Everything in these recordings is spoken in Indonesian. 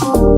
Halo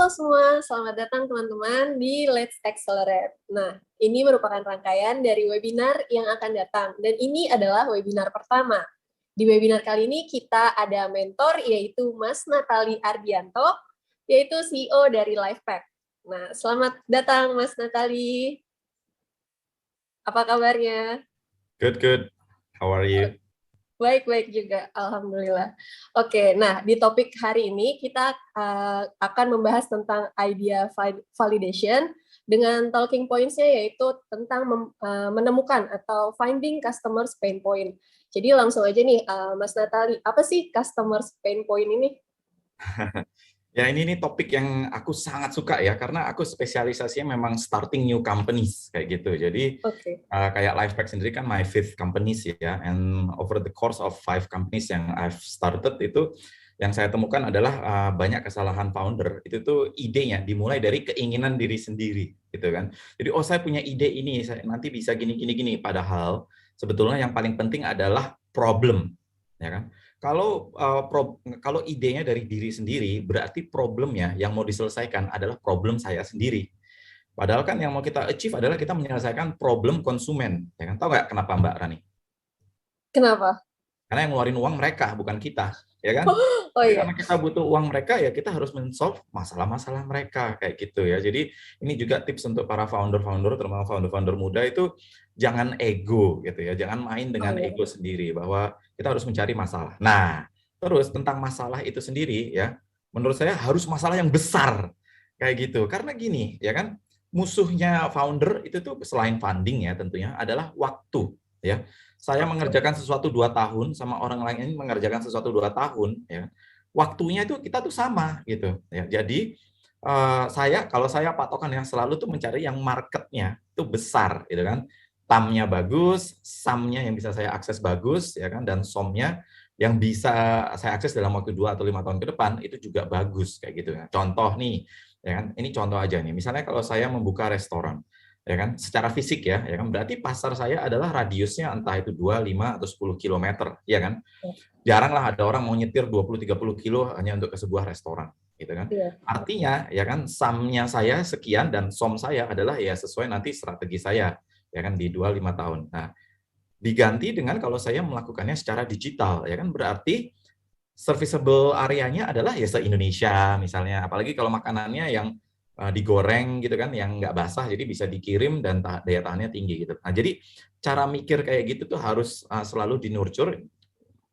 semua, selamat datang teman-teman di Let's Accelerate. Nah, ini merupakan rangkaian dari webinar yang akan datang, dan ini adalah webinar pertama. Di webinar kali ini kita ada mentor, yaitu Mas Natali Ardianto, yaitu CEO dari Lifepack. Nah, selamat datang Mas Natali. Apa kabarnya? Good. How are you? Baik-baik juga, alhamdulillah. Oke, nah di topik hari ini kita akan membahas tentang idea validation dengan talking points-nya, yaitu tentang menemukan atau finding customers pain point. Jadi langsung aja nih, Mas Natali, apa sih customers pain point ini? Ya, ini topik yang aku sangat suka ya, karena aku spesialisasinya memang starting new companies kayak gitu. Jadi kayak Lifepack sendiri kan my fifth companies ya, and over the course of 5 companies yang I've started itu, yang saya temukan adalah banyak kesalahan founder. Itu tuh idenya dimulai dari keinginan diri sendiri, gitu kan. Jadi saya punya ide ini, saya nanti bisa gini. Padahal sebetulnya yang paling penting adalah problem, ya kan. Kalau idenya dari diri sendiri, berarti problemnya yang mau diselesaikan adalah problem saya sendiri. Padahal kan yang mau kita achieve adalah kita menyelesaikan problem konsumen. Ya kan? Tahu nggak kenapa Mbak Rani? Kenapa? Karena yang ngeluarin uang mereka, bukan kita, ya kan? Oh Jadi iya. karena kita butuh uang mereka, ya kita harus men-solve masalah-masalah mereka, kayak gitu ya. Jadi ini juga tips untuk para founder-founder, terutama founder-founder muda itu jangan ego gitu ya, jangan main Oh dengan iya. ego sendiri bahwa kita harus mencari masalah. Nah, terus tentang masalah itu sendiri ya, menurut saya harus masalah yang besar kayak gitu. Karena gini, ya kan, musuhnya founder itu tuh selain funding ya tentunya adalah waktu ya. Saya mengerjakan sesuatu 2 tahun sama orang lain mengerjakan sesuatu 2 tahun ya. Waktunya itu kita tuh sama gitu ya. Jadi kalau saya patokan yang selalu tuh mencari yang marketnya itu besar gitu kan. TAM-nya bagus, SAM-nya yang bisa saya akses bagus ya kan, dan SOM-nya yang bisa saya akses dalam waktu 2 atau 5 tahun ke depan itu juga bagus kayak gitu ya. Contoh nih, ya kan, ini contoh aja nih. Misalnya kalau saya membuka restoran, ya kan, secara fisik ya kan, berarti pasar saya adalah radiusnya entah itu 2, 5 atau 10 kilometer, ya kan. Jarang lah ada orang mau nyetir 20-30 kilo hanya untuk ke sebuah restoran, gitu kan. Iya. Artinya, ya kan, SAM-nya saya sekian dan SOM saya adalah ya sesuai nanti strategi saya, ya kan, di 2-5 tahun. Nah, diganti dengan kalau saya melakukannya secara digital, ya kan, berarti serviceable areanya adalah ya se-Indonesia misalnya, apalagi kalau makanannya yang digoreng gitu kan, yang nggak basah, jadi bisa dikirim dan daya tahannya tinggi gitu. Nah, jadi cara mikir kayak gitu tuh harus selalu dinurture,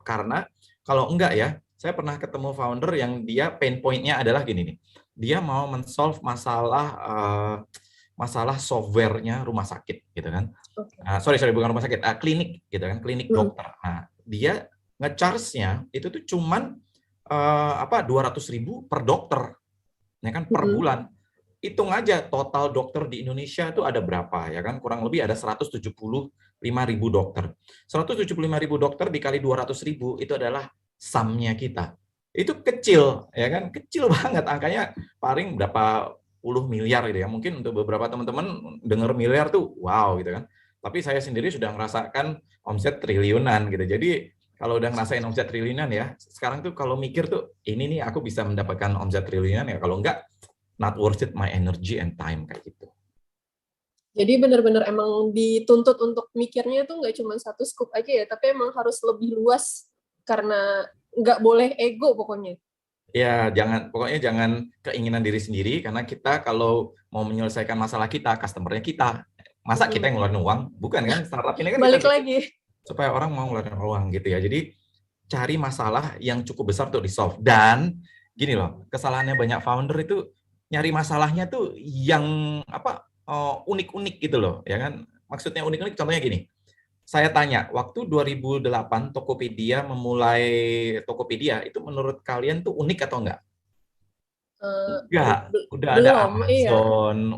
karena kalau enggak ya, saya pernah ketemu founder yang dia pain point-nya adalah gini nih, dia mau men-solve masalah software-nya rumah sakit gitu kan. Sorry bukan rumah sakit, klinik gitu kan, klinik dokter. Nah, dia nge-charge-nya itu tuh cuman 200.000 per dokter, ya kan, per bulan. Hitung aja total dokter di Indonesia itu ada berapa, ya kan, kurang lebih ada 175.000 dokter. 175.000 dokter dikali 200.000 itu adalah SAM-nya kita. Itu kecil, ya kan, kecil banget angkanya, paling berapa puluh miliar gitu ya. Mungkin untuk beberapa teman-teman dengar miliar tuh wow gitu kan. Tapi saya sendiri sudah merasakan omset triliunan gitu. Jadi kalau udah ngerasain omset triliunan ya, sekarang tuh kalau mikir tuh ini nih aku bisa mendapatkan omset triliunan ya, kalau enggak not worth it my energy and time kayak gitu. Jadi benar-benar emang dituntut untuk mikirnya tuh nggak cuma satu scoop aja ya, tapi emang harus lebih luas karena nggak boleh ego pokoknya. Ya, pokoknya jangan keinginan diri sendiri, karena kita kalau mau menyelesaikan masalah kita, customer-nya kita. Masa kita yang ngeluarin uang? Bukan kan? Startup ini kan kita Balik bikin lagi. supaya orang mau ngeluarin uang gitu ya. Jadi cari masalah yang cukup besar untuk di-solve. Dan gini loh, kesalahannya banyak founder itu nyari masalahnya tuh yang unik-unik gitu loh, ya kan? Maksudnya unik-unik contohnya gini. Saya tanya, waktu 2008 Tokopedia memulai Tokopedia, itu menurut kalian tuh unik atau enggak? Enggak, udah ada Belum, iya. Amazon, Ya.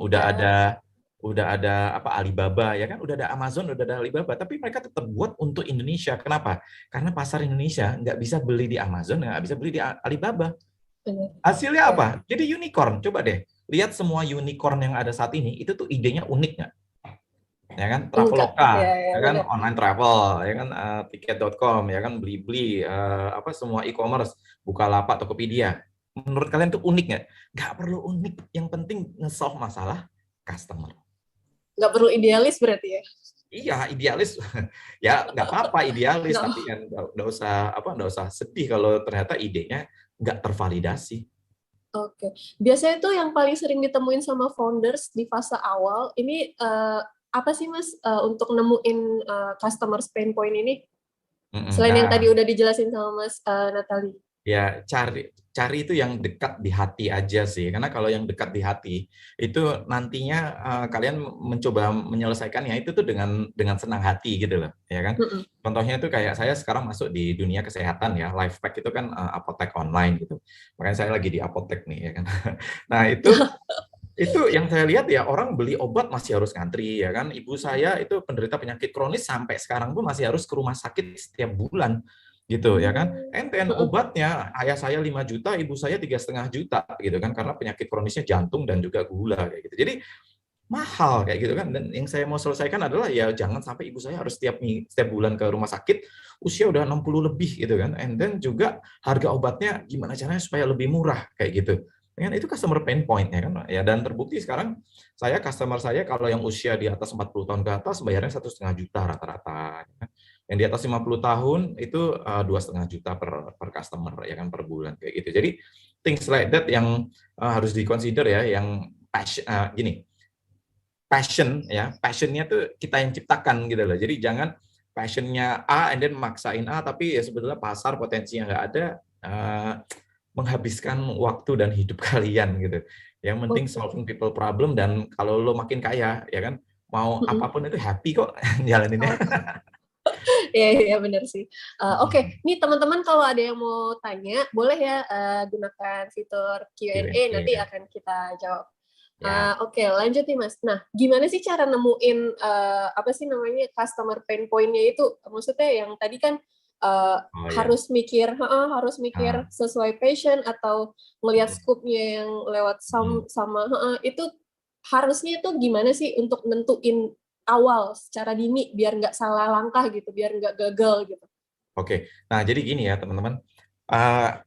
udah ada Alibaba, ya kan? Udah ada Amazon, udah ada Alibaba, tapi mereka tetap buat untuk Indonesia. Kenapa? Karena pasar Indonesia nggak bisa beli di Amazon, nggak bisa beli di Alibaba. Hasilnya apa? Jadi unicorn. Coba deh, lihat semua unicorn yang ada saat ini, itu tuh idenya unik nggak? Ya kan, Traveloka, ya kan, online travel, ya kan, tiket.com, ya kan, Blibli, semua e-commerce, Bukalapak, Tokopedia. Menurut kalian tuh unik nggak? Nggak perlu unik, yang penting nge-solve masalah customer. Nggak perlu idealis berarti ya? Iya, idealis. Ya nggak apa-apa idealis, tapi kan nggak usah sedih kalau ternyata idenya nggak tervalidasi. Oke. Biasanya tuh yang paling sering ditemuin sama founders di fase awal, ini apa sih Mas untuk nemuin customer pain point ini? Selain yang tadi udah dijelasin sama Mas Natali. Ya, cari itu yang dekat di hati aja sih. Karena kalau yang dekat di hati itu nantinya kalian mencoba menyelesaikannya itu tuh dengan senang hati gitu loh, ya kan? Contohnya itu kayak saya sekarang masuk di dunia kesehatan ya, Lifepack itu kan apotek online gitu. Makanya saya lagi di apotek nih, ya kan. Nah, itu yang saya lihat ya, orang beli obat masih harus ngantri, ya kan. Ibu saya itu penderita penyakit kronis sampai sekarang pun masih harus ke rumah sakit setiap bulan gitu, ya kan. Enten obatnya ayah saya 5 juta, ibu saya 3,5 juta gitu kan, karena penyakit kronisnya jantung dan juga gula kayak gitu. Jadi mahal kayak gitu kan. Dan yang saya mau selesaikan adalah ya jangan sampai ibu saya harus setiap bulan ke rumah sakit, usia udah 60 lebih gitu kan. And then juga harga obatnya gimana caranya supaya lebih murah kayak gitu. Kan itu customer pain point ya kan ya, dan terbukti sekarang customer saya kalau yang usia di atas 40 tahun ke atas bayarnya 1,5 juta rata-rata ya kan. Yang di atas 50 tahun itu 2,5 juta per customer ya kan, per bulan kayak gitu. Jadi things like that yang harus diconsider ya, yang passion ya, passionnya tuh kita yang ciptakan gitu loh. Jadi jangan passionnya A and then maksain A, tapi ya sebetulnya pasar potensinya nggak ada, menghabiskan waktu dan hidup kalian gitu. Yang penting solving people problem, dan kalau lo makin kaya ya kan, mau apapun itu happy kok jalaninnya. Iya, iya benar sih. Oke, nih teman-teman kalau ada yang mau tanya, boleh ya gunakan fitur Q&A, nanti akan kita jawab. Oke, lanjut nih Mas. Nah, gimana sih cara nemuin apa sih namanya customer pain point-nya itu? Maksudnya yang tadi kan harus mikir sesuai passion atau ngelihat scope-nya yang lewat sama itu harusnya itu gimana sih untuk nentuin awal secara dini biar nggak salah langkah gitu, biar nggak gagal gitu. Oke, nah jadi gini ya teman-teman,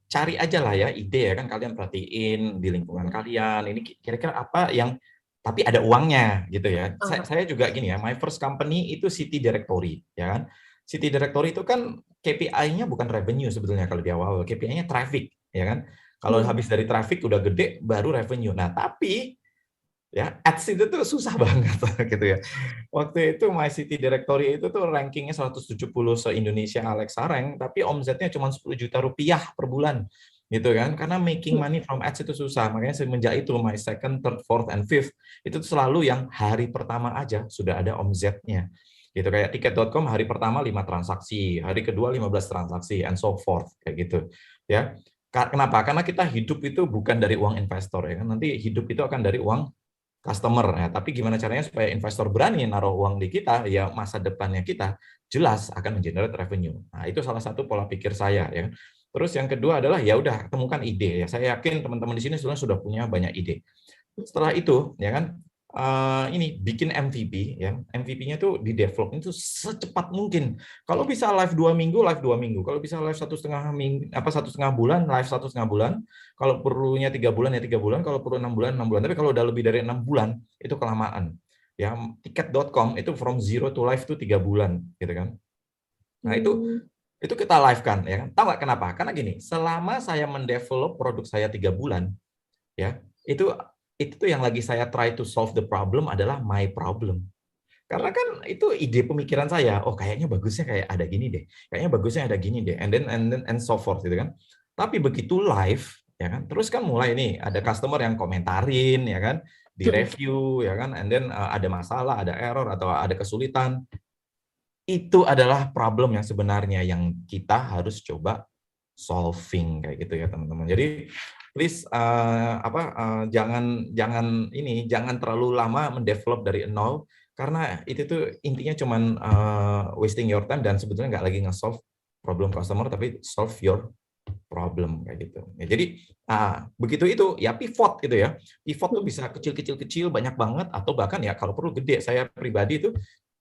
cari aja lah ya ide ya kan, kalian perhatiin di lingkungan kalian, ini kira-kira apa yang tapi ada uangnya gitu ya. Saya juga gini ya, my first company itu City Directory ya kan. City Directory itu kan KPI-nya bukan revenue sebetulnya kalau di awal, KPI-nya traffic ya kan. Kalau habis dari traffic udah gede baru revenue. Nah, tapi ya ads itu tuh susah banget gitu ya. Waktu itu My City Directory itu tuh rankingnya 170 se-Indonesia Alexa Rank, tapi omsetnya cuma 10 juta rupiah per bulan gitu kan, karena making money from ads itu susah. Makanya semenjak itu my second, third, fourth, and fifth itu tuh selalu yang hari pertama aja sudah ada omsetnya gitu. Kayak tiket.com hari pertama 5 transaksi, hari kedua 15 transaksi, and so forth kayak gitu ya. Kenapa? Karena kita hidup itu bukan dari uang investor ya kan, nanti hidup itu akan dari uang customer. Ya, tapi gimana caranya supaya investor berani naruh uang di kita, ya masa depannya kita jelas akan mengenerate revenue. Nah, itu salah satu pola pikir saya ya. Terus yang kedua adalah ya udah temukan ide ya. Saya yakin teman-teman di sini sudah punya banyak ide. Setelah itu ya kan, ini bikin MVP ya. MVP-nya tuh di develop itu secepat mungkin. Kalau bisa live 2 minggu, live 2 minggu. Kalau bisa live 1,5 minggu, 1,5 bulan, live 1,5 bulan. Kalau perlunya 3 bulan ya 3 bulan. Kalau perlu 6 bulan, 6 bulan. Tapi kalau udah lebih dari 6 bulan itu kelamaan. Ya, tiket.com itu from zero to live itu 3 bulan, gitu kan. Nah itu kita live kan, ya kan. Tahu nggak kenapa? Karena gini, selama saya mendevelop produk saya 3 bulan, ya itu tuh yang lagi saya try to solve the problem adalah my problem. Karena kan itu ide pemikiran saya, oh kayaknya bagusnya kayak ada gini deh, kayaknya bagusnya ada gini deh, and then and so forth gitu kan. Tapi begitu live, ya kan, terus kan mulai nih ada customer yang komentarin, ya kan, di review, ya kan, and then ada masalah, ada error atau ada kesulitan. Itu adalah problem yang sebenarnya yang kita harus coba solving kayak gitu ya teman-teman. Jadi please jangan terlalu lama mendevelop dari nol, karena itu tuh intinya cuman wasting your time dan sebetulnya nggak lagi nge-solve problem customer tapi solve your problem kayak gitu. Ya, jadi begitu itu ya pivot gitu ya. Pivot tuh bisa kecil-kecil banyak banget atau bahkan ya kalau perlu gede. Saya pribadi tuh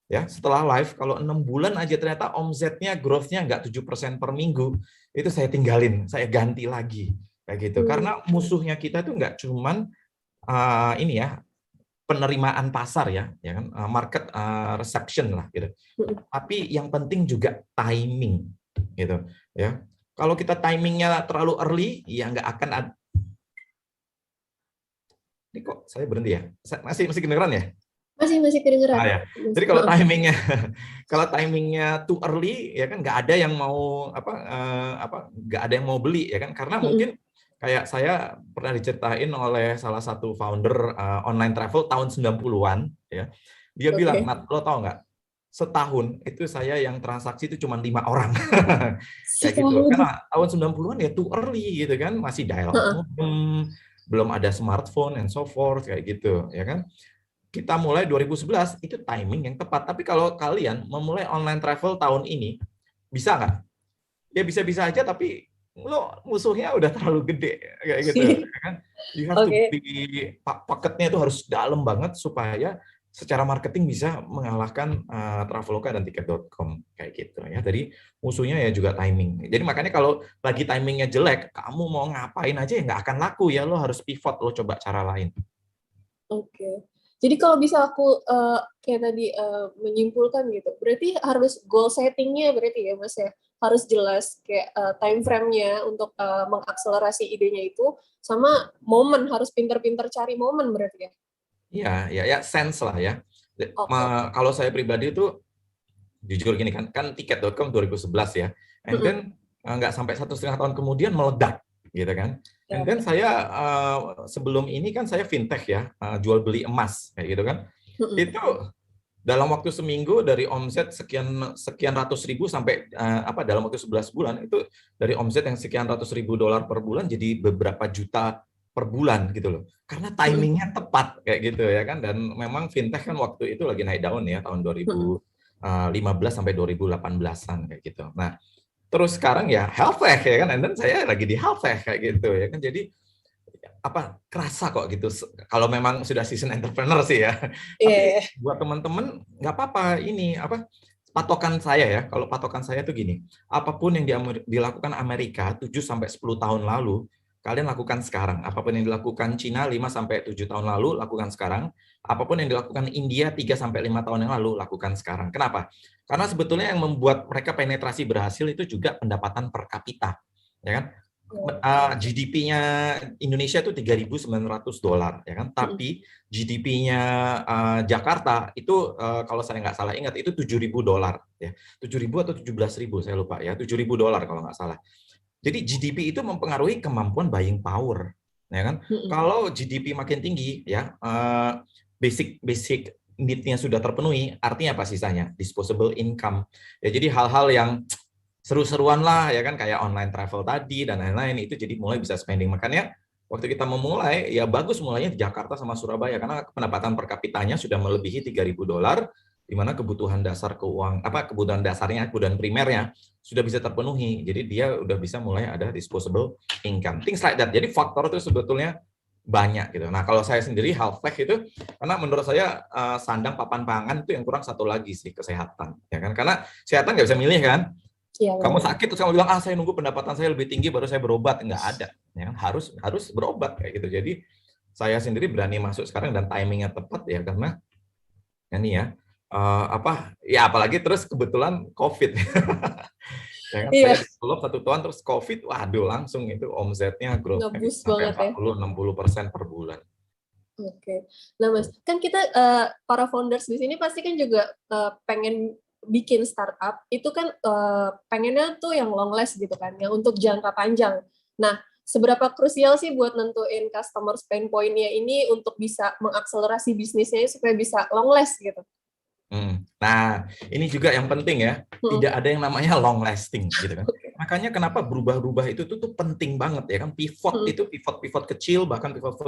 ya setelah live kalau 6 bulan aja ternyata omsetnya growth-nya nggak 7% per minggu, itu saya tinggalin, saya ganti lagi kayak gitu. Karena musuhnya kita itu nggak cuman ini ya penerimaan pasar ya kan, market reception lah gitu. Tapi yang penting juga timing gitu ya. Kalau kita timingnya terlalu early ya nggak akan ada. Ini kok saya berhenti ya? Masih kedengeran ya? Masih kedengeran. Ya. Jadi kalau timingnya too early ya kan nggak ada yang mau nggak ada yang mau beli ya kan, karena mungkin kayak saya pernah diceritain oleh salah satu founder online travel tahun 90-an ya. Dia bilang, "Nat, lo tau nggak? Setahun itu saya yang transaksi itu cuma 5 orang." Kayak gitu. Karena tahun 90-an ya too early gitu kan, masih dial-up modem, belum ada smartphone and so forth kayak gitu ya kan. Kita mulai 2011 itu timing yang tepat. Tapi kalau kalian memulai online travel tahun ini, bisa nggak? Ya bisa-bisa aja, tapi lo musuhnya udah terlalu gede kayak gitu. Kan? You have to be, paketnya itu harus dalam banget supaya secara marketing bisa mengalahkan Traveloka dan tiket.com. kayak gitu ya. Jadi musuhnya ya juga timing. Jadi makanya kalau lagi timingnya jelek, kamu mau ngapain aja ya nggak akan laku ya. Lo harus pivot, lo coba cara lain. Oke. Jadi kalau bisa aku kayak tadi menyimpulkan gitu, berarti harus goal setting-nya berarti ya Mas ya, harus jelas kayak time frame-nya untuk mengakselerasi idenya itu, sama momen, harus pinter-pinter cari momen berarti ya? Iya, ya sense lah ya. Oke. Kalau saya pribadi itu jujur gini kan tiket.com 2011 ya, and then nggak sampai 1,5 tahun kemudian meledak gitu kan. And then saya sebelum ini kan saya fintech ya, jual beli emas kayak gitu kan. Itu dalam waktu seminggu dari omset sekian ratus ribu sampai dalam waktu 11 bulan itu dari omset yang sekian ratus ribu dolar per bulan jadi beberapa juta per bulan gitu loh. Karena timingnya tepat kayak gitu ya kan, dan memang fintech kan waktu itu lagi naik daun ya tahun 2015 sampai 2018-an kayak gitu. Nah, terus sekarang ya health tech ya kan, and then saya lagi di health tech kayak gitu ya kan. Jadi kerasa kok gitu kalau memang sudah season entrepreneur sih ya. Tapi buat teman-teman nggak apa-apa, ini patokan saya ya. Kalau patokan saya tuh gini, apapun yang dilakukan Amerika 7 sampai 10 tahun lalu, kalian lakukan sekarang. Apapun yang dilakukan Cina 5 sampai 7 tahun lalu, lakukan sekarang. Apapun yang dilakukan India 3 sampai 5 tahun yang lalu, lakukan sekarang. Kenapa? Karena sebetulnya yang membuat mereka penetrasi berhasil itu juga pendapatan per kapita, ya kan? GDP-nya Indonesia itu $3.900 ya kan, tapi GDP-nya Jakarta itu kalau saya nggak salah ingat itu $7.000 ya, 7.000 atau 17.000 saya lupa ya, $7.000 kalau nggak salah. Jadi GDP itu mempengaruhi kemampuan buying power, ya kan? Kalau GDP makin tinggi ya, basic need-nya sudah terpenuhi, artinya apa sisanya? Disposable income. Ya jadi hal-hal yang seru-seruan lah ya kan, kayak online travel tadi dan lain-lain itu jadi mulai bisa spending. Makanya waktu kita memulai ya bagus mulainya di Jakarta sama Surabaya karena pendapatan per kapitanya sudah melebihi $3.000, di mana kebutuhan dasar kebutuhan dasarnya, kebutuhan primernya sudah bisa terpenuhi. Jadi dia udah bisa mulai ada disposable income. Things like that. Jadi faktor itu sebetulnya banyak gitu. Nah, kalau saya sendiri health tech itu karena menurut saya sandang papan pangan itu yang kurang satu lagi sih, kesehatan ya kan. Karena kesehatan nggak bisa milih kan. Ya, kamu sakit terus kamu bilang saya nunggu pendapatan saya lebih tinggi baru saya berobat, nggak ada ya, harus berobat kayak gitu. Jadi saya sendiri berani masuk sekarang dan timingnya tepat ya, karena ini ya apalagi terus kebetulan COVID ya kan, saya develop 1 tahun terus COVID, waduh langsung itu omsetnya growth sampai 40-60% per bulan. Oke. Nah Mas, kan kita para founders di sini pasti kan juga pengen bikin startup itu kan pengennya tuh yang long last gitu kan, yang untuk jangka panjang. Nah, seberapa krusial sih buat nentuin customer pain point-nya ini untuk bisa mengakselerasi bisnisnya supaya bisa long last gitu? Nah, ini juga yang penting ya. Tidak ada yang namanya long lasting gitu kan. Makanya kenapa berubah-ubah itu tuh penting banget ya kan. Pivot kecil bahkan pivot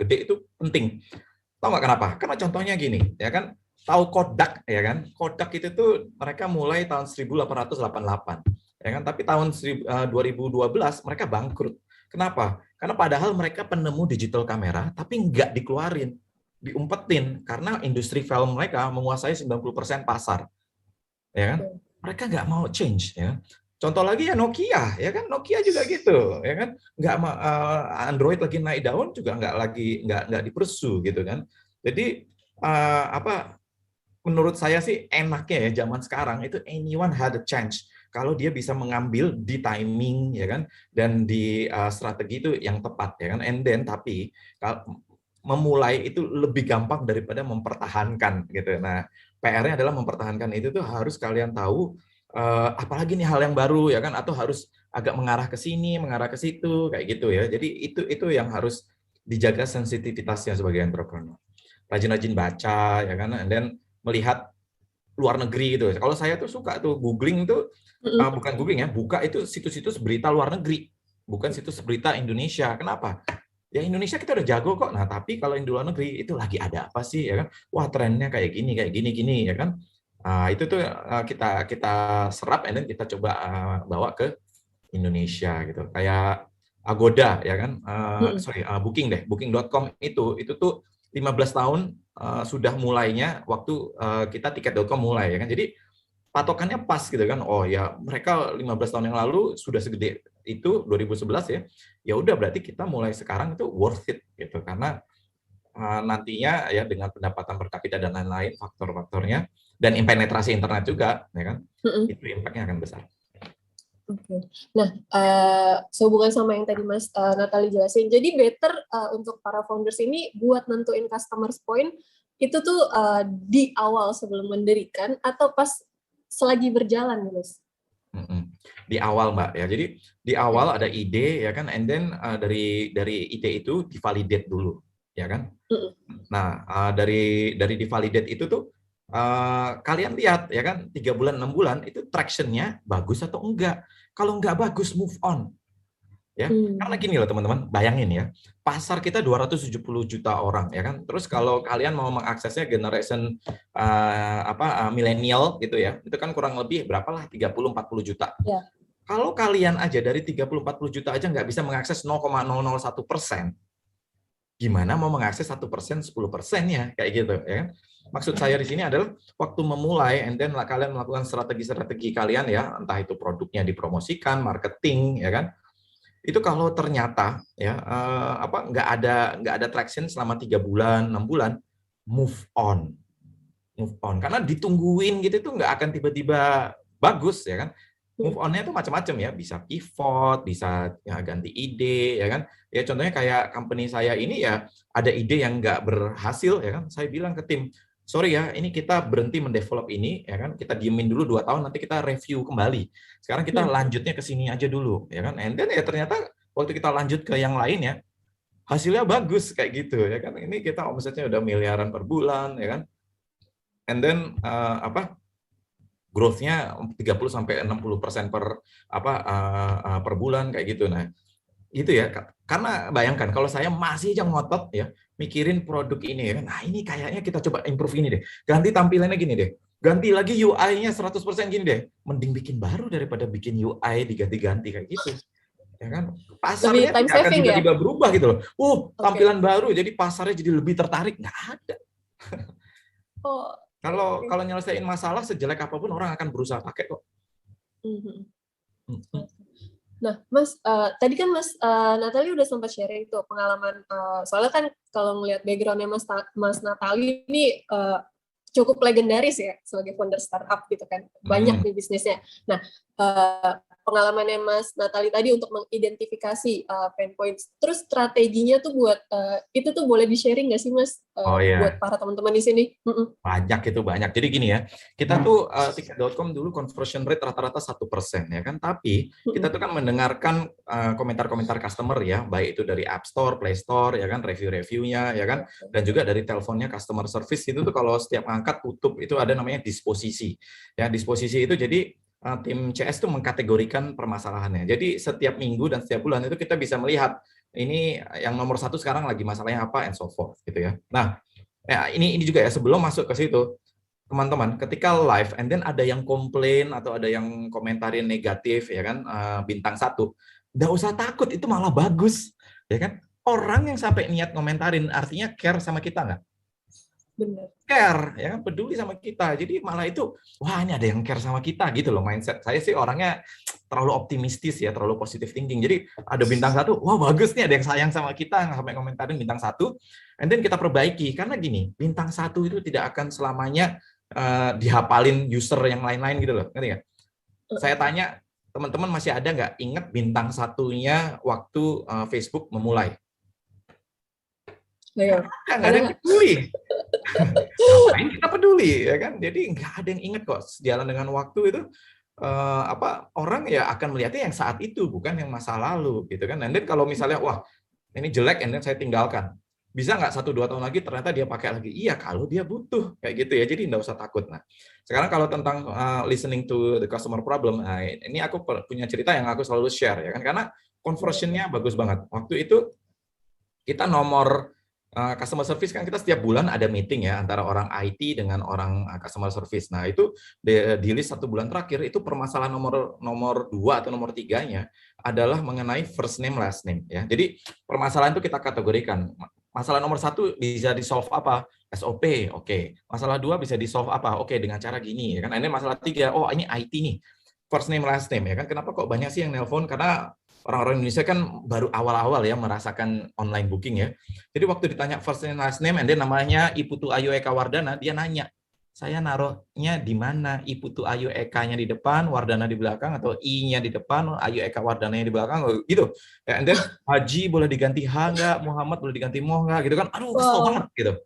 gede itu penting. Tahu nggak kenapa? Karena contohnya gini, ya kan. Tahu Kodak ya kan? Kodak itu tuh mereka mulai tahun 1888 ya kan, tapi tahun 2012 mereka bangkrut. Kenapa? Karena padahal mereka penemu digital kamera tapi nggak dikeluarin, diumpetin karena industri film mereka menguasai 90% pasar. Ya kan? Mereka nggak mau change ya. Contoh lagi ya Nokia, ya kan, Nokia juga gitu, ya kan, nggak Android lagi naik daun juga nggak dipersu gitu kan. Jadi menurut saya sih enaknya ya zaman sekarang itu anyone had a chance kalau dia bisa mengambil di timing ya kan, dan di strategi itu yang tepat ya kan, and then tapi memulai itu lebih gampang daripada mempertahankan gitu. Nah, PR-nya adalah mempertahankan itu tuh harus kalian tahu apalagi nih hal yang baru ya kan, atau harus agak mengarah ke sini, mengarah ke situ kayak gitu ya. Jadi itu yang harus dijaga sensitivitasnya sebagai entrepreneur. Rajin-rajin baca ya kan, and then melihat luar negeri gitu. Kalau saya tuh suka tuh googling tuh bukan googling ya, buka itu situs-situs berita luar negeri, bukan situs berita Indonesia. Kenapa? Ya Indonesia kita udah jago kok. Nah, tapi kalau yang di luar negeri itu lagi ada apa sih ya kan? Wah, trennya kayak gini ya kan. Itu tuh kita serap and then kita coba bawa ke Indonesia gitu. Kayak Agoda ya kan. Booking.com itu tuh 15 tahun sudah mulainya waktu kita tiket.com mulai ya kan. Jadi patokannya pas gitu kan. Oh ya, mereka 15 tahun yang lalu sudah segede itu 2011 ya. Ya udah berarti kita mulai sekarang itu worth it gitu karena nantinya ya dengan pendapatan per kapita dan lain-lain faktor-faktornya dan penetrasi internet juga ya kan. Itu impact-nya akan besar. Oke. Nah, sehubungan sama yang tadi Mas Natali jelasin, jadi better untuk para founders ini buat nentuin customers point itu tuh di awal sebelum mendirikan atau pas selagi berjalan, Mas? Di awal Mbak ya. Jadi di awal ada ide ya kan, and then dari ide itu divalidate dulu ya kan. Nah dari divalidate itu tuh kalian lihat ya kan 3 bulan 6 bulan itu traction-nya bagus atau enggak. Kalau enggak bagus move on. Ya, karena gini loh teman-teman, bayangin ya, pasar kita 270 juta orang ya kan. Terus kalau kalian mau mengaksesnya generation milenial gitu ya, itu kan kurang lebih berapalah 30-40 juta. Ya. Kalau kalian aja dari 30-40 juta aja nggak bisa mengakses 0,001%, gimana mau mengakses 1%, 10%-nya kayak gitu ya kan? Maksud saya di sini adalah waktu memulai, and then kalian melakukan strategi-strategi kalian ya, entah itu produknya dipromosikan, marketing ya kan. Itu kalau ternyata ya nggak ada traction selama 3 bulan 6 bulan, move on karena ditungguin gitu itu nggak akan tiba-tiba bagus ya kan. Move on-nya itu macam-macam ya, bisa pivot, bisa ya, ganti ide ya kan. Ya contohnya kayak company saya ini ya ada ide yang nggak berhasil ya kan, saya bilang ke tim, sorry ya, ini kita berhenti mendevelop ini ya kan, kita diemin dulu 2 tahun, nanti kita review kembali. Sekarang kita lanjutnya ke sini aja dulu ya kan. And then ya ternyata waktu kita lanjut ke yang lain ya, hasilnya bagus kayak gitu ya kan. Ini kita omsetnya udah miliaran per bulan ya kan. And then growth-nya 30-60% per bulan kayak gitu. Nah, itu ya. Karena bayangkan kalau saya masih aja ngotot ya mikirin produk ini ya kan. Nah, ini kayaknya kita coba improve ini deh. Ganti tampilannya gini deh. Ganti lagi UI-nya 100% gini deh. Mending bikin baru daripada bikin UI diganti-ganti kayak gitu. Ya kan? Pasarnya tidak akan tiba-tiba berubah gitu loh. Tampilan baru jadi pasarnya jadi lebih tertarik. Nggak ada. Kalau nyelesain masalah sejelek apapun orang akan berusaha pakai kok. Nah, Mas, tadi kan Mas Natali udah sempat sharing itu pengalaman, soalnya kan kalau ngelihat background-nya Mas Natali ini cukup legendaris ya sebagai founder startup gitu kan, banyak nih bisnisnya. Nah, pengalamannya Mas Natali tadi untuk mengidentifikasi pain points, terus strateginya tuh buat itu tuh boleh di-sharing nggak sih Mas buat para teman-teman di sini? Banyak. Jadi gini ya, kita tuh tiket.com dulu conversion rate rata-rata 1% ya kan, tapi kita tuh kan mendengarkan komentar-komentar customer ya, baik itu dari App Store, Play Store ya kan, review-reviewnya ya kan, dan juga dari teleponnya customer service itu tuh kalau setiap angkat tutup itu ada namanya disposisi. Ya, disposisi itu jadi tim CS itu mengkategorikan permasalahannya. Jadi setiap minggu dan setiap bulan itu kita bisa melihat ini yang nomor 1 sekarang lagi masalahnya apa and so forth gitu ya. Nah, ya, ini juga ya sebelum masuk ke situ, teman-teman, ketika live and then ada yang komplain atau ada yang komentarin negatif ya kan, bintang 1, nggak usah takut, itu malah bagus ya kan. Orang yang sampai niat komentarin artinya care sama kita nggak? Benar. Care ya kan, peduli sama kita, jadi malah itu wah ini ada yang care sama kita gitu loh. Mindset saya sih orangnya terlalu optimistis ya, terlalu positive thinking, jadi ada bintang 1, wah bagus nih ada yang sayang sama kita sampai komentarin bintang 1, and then kita perbaiki. Karena gini, bintang 1 itu tidak akan selamanya dihafalin user yang lain-lain gitu loh, ngerti nggak? Saya tanya teman-teman, masih ada nggak ingat bintang 1-nya waktu Facebook memulai? Nggak ada yang peduli. Ngapain kita peduli ya kan? Jadi nggak ada yang ingat kok. Sejalan dengan waktu itu orang ya akan melihatnya yang saat itu, bukan yang masa lalu gitu kan. Dan kalau misalnya wah ini jelek, and then saya tinggalkan, bisa nggak 1-2 tahun lagi ternyata dia pakai lagi? Iya, kalau dia butuh kayak gitu ya. Jadi nggak usah takut. Nah, sekarang kalau tentang listening to the customer problem, nah, ini aku punya cerita yang aku selalu share ya kan, karena conversion-nya bagus banget. Waktu itu kita nomor customer service kan kita setiap bulan ada meeting ya antara orang IT dengan orang customer service. Nah itu di list 1 bulan terakhir itu permasalahan nomor 2 atau nomor 3-nya adalah mengenai first name last name ya. Jadi permasalahan itu kita kategorikan masalah nomor 1 bisa di-solve apa? SOP, oke. Masalah 2 bisa di-solve apa? Oke, dengan cara gini, ya kan. Ini masalah 3, oh ini IT nih. First name, last name, ya kan. Kenapa kok banyak sih yang nelpon? Karena orang-orang Indonesia kan baru awal-awal ya merasakan online booking ya. Jadi waktu ditanya first name, last name, and then namanya Iputu Ayu Eka Wardana, dia nanya, saya naruhnya di mana? Iputu Ayu Eka-nya di depan, Wardana di belakang, atau I-nya di depan, Ayu Eka Wardana-nya di belakang, gitu. And then Haji boleh diganti H nggak, Muhammad boleh diganti Moh nggak, gitu kan. Aduh, kesel banget, gitu.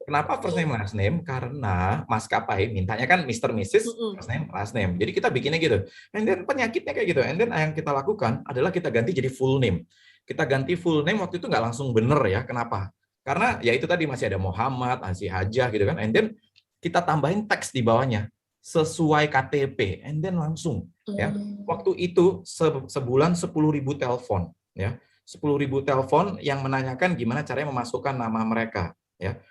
Kenapa first name, last name? Karena maskapai mintanya kan Mr. Mrs. first name, last name. Jadi kita bikinnya gitu. And then penyakitnya kayak gitu. And then yang kita lakukan adalah kita ganti jadi full name. Kita ganti full name waktu itu nggak langsung bener ya. Kenapa? Karena ya itu tadi masih ada Muhammad, masih Hajah gitu kan. And then kita tambahin teks di bawahnya sesuai KTP, and then langsung ya. Waktu itu sebulan 10.000 telepon ya. 10.000 telepon yang menanyakan gimana caranya memasukkan nama mereka ya.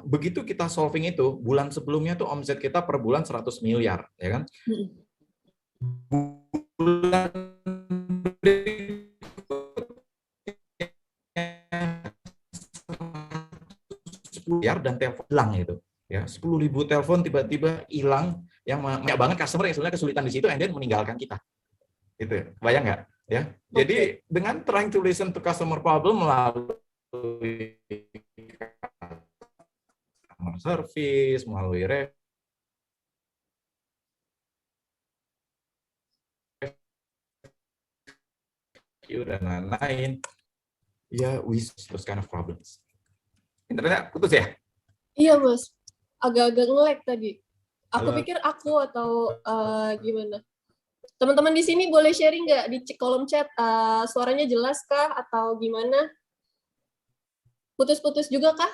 Begitu kita solving itu, bulan sebelumnya tuh omset kita per bulan 100 miliar ya kan. Bulan miliar dan telepon hilang itu. Ya, 10.000 telepon tiba-tiba hilang, yang banyak banget customer yang sebenarnya kesulitan di situ, and then meninggalkan kita. Itu, bayang nggak? Ya, jadi dengan trying to listen to customer problem melalui customer service, melalui review dan lain-lain, ya, we those kind of problems. Internetnya putus ya? Iya, Mas. Agak-agak nge-lag tadi. Aku pikir aku atau gimana. Teman-teman di sini boleh sharing nggak di kolom chat, suaranya jelas kah atau gimana? Putus-putus juga kah?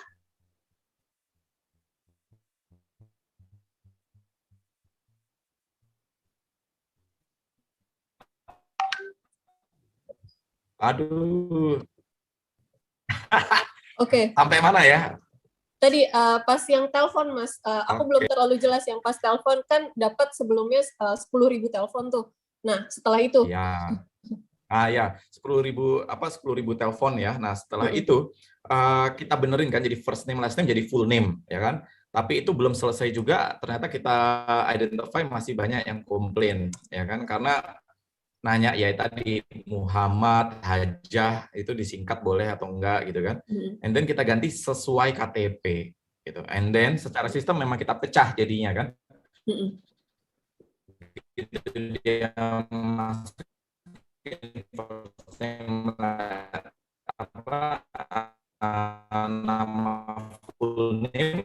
Aduh. Oke. Sampai mana ya? Tadi pas yang telepon, Mas, aku belum terlalu jelas. Yang pas telepon kan dapat sebelumnya 10.000 telepon tuh. Nah, setelah itu? Ya, ya 10.000 telepon ya. Nah, setelah itu kita benerin kan jadi first name, last name jadi full name ya kan. Tapi itu belum selesai juga. Ternyata kita identify masih banyak yang komplain ya kan, karena nanya ya tadi Muhammad, Hajah itu disingkat boleh atau enggak gitu kan. And then kita ganti sesuai KTP gitu. And then secara sistem memang kita pecah jadinya kan. Itu dia nama full name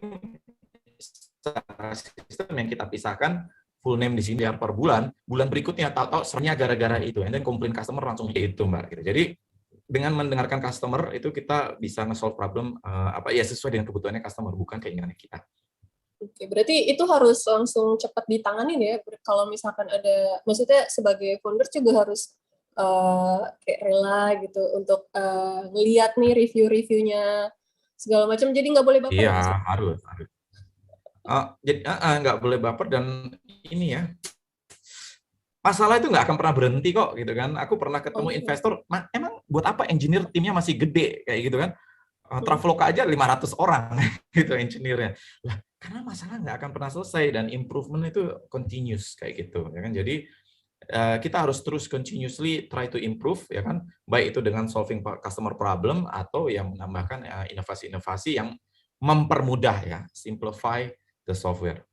secara sistem yang kita pisahkan. Full name di sini ya per bulan berikutnya tahu-tahu sebenarnya gara-gara itu, and then komplain customer langsung itu Mbak gitu. Jadi dengan mendengarkan customer itu kita bisa nge-solve problem sesuai dengan kebutuhannya customer, bukan keinginan kita. Oke, berarti itu harus langsung cepat ditanganin ya. Kalau misalkan ada, maksudnya sebagai founder juga harus kayak rela gitu untuk ngeliat nih review-reviewnya segala macam. Jadi nggak boleh baper. Iya, harus. Jadi nggak boleh baper, dan ini ya, masalah itu nggak akan pernah berhenti kok gitu kan. Aku pernah ketemu investor, emang buat apa engineer timnya masih gede kayak gitu kan. Traveloka aja 500 orang gitu engineer-nya. Lah, karena masalah nggak akan pernah selesai dan improvement itu continuous kayak gitu ya kan. Jadi kita harus terus continuously try to improve ya kan, baik itu dengan solving customer problem atau yang menambahkan inovasi-inovasi yang mempermudah ya, simplify the software.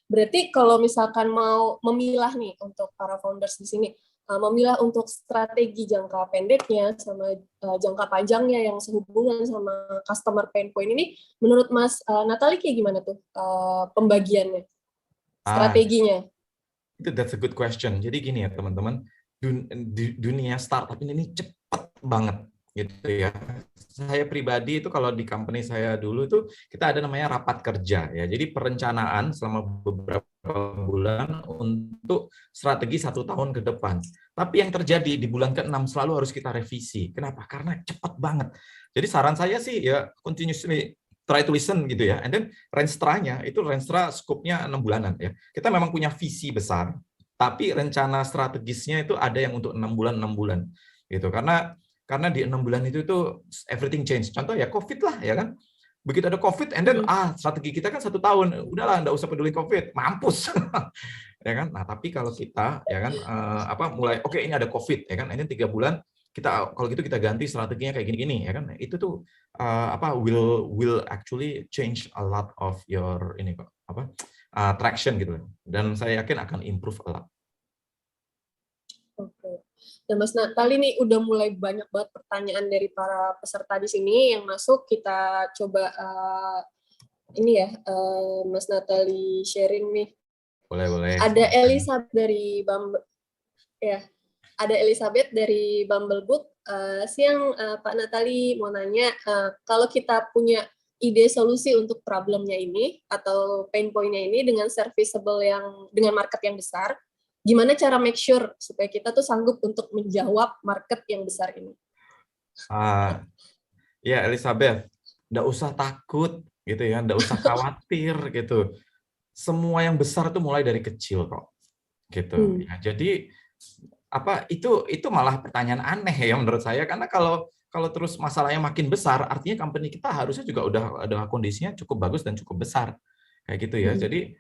Berarti kalau misalkan mau memilah nih untuk para founders di sini, memilah untuk strategi jangka pendeknya sama jangka panjangnya yang sehubungan sama customer pain point ini, menurut Mas Natali kayak gimana tuh pembagiannya, strateginya? That's a good question. Jadi gini ya teman-teman, dunia startup ini cepat banget gitu ya. Saya pribadi itu kalau di company saya dulu itu kita ada namanya rapat kerja ya. Jadi perencanaan selama beberapa bulan untuk strategi 1 tahun ke depan. Tapi yang terjadi di bulan ke-6 selalu harus kita revisi. Kenapa? Karena cepat banget. Jadi saran saya sih ya continuously try to listen gitu ya. And then Renstra-nya itu Renstra scope-nya 6 bulanan ya. Kita memang punya visi besar, tapi rencana strategisnya itu ada yang untuk 6 bulan gitu. Karena Karena di 6 bulan itu tuh everything change. Contoh ya COVID lah, ya kan. Begitu ada COVID, and then strategi kita kan 1 tahun, udahlah nggak usah peduli COVID, mampus. Ya kan. Nah, tapi kalau kita ya kan mulai oke, ini ada COVID ya kan, ini 3 bulan kita kalau gitu kita ganti strateginya kayak gini-gini ya kan. Itu tuh will actually change a lot of your ini kok traction gitu. Dan saya yakin akan improve a lot. Oke. Dan Mas Natali nih udah mulai banyak banget pertanyaan dari para peserta di sini yang masuk. Kita coba ini ya, Mas Natali sharing nih. Boleh. Ada Elizabeth dari Bumble, ya. Ada Elizabeth dari Bumblebook. Siang Pak Natali mau nanya, kalau kita punya ide solusi untuk problemnya ini atau pain point-nya ini dengan serviceable dengan market yang besar, gimana cara make sure supaya kita tuh sanggup untuk menjawab market yang besar ini? Ya Elizabeth, nggak usah takut gitu ya, nggak usah khawatir gitu. Semua yang besar itu mulai dari kecil kok, gitu. Ya, jadi itu malah pertanyaan aneh ya menurut saya, karena kalau terus masalahnya makin besar, artinya company kita harusnya juga udah ada kondisinya cukup bagus dan cukup besar, kayak gitu ya. Jadi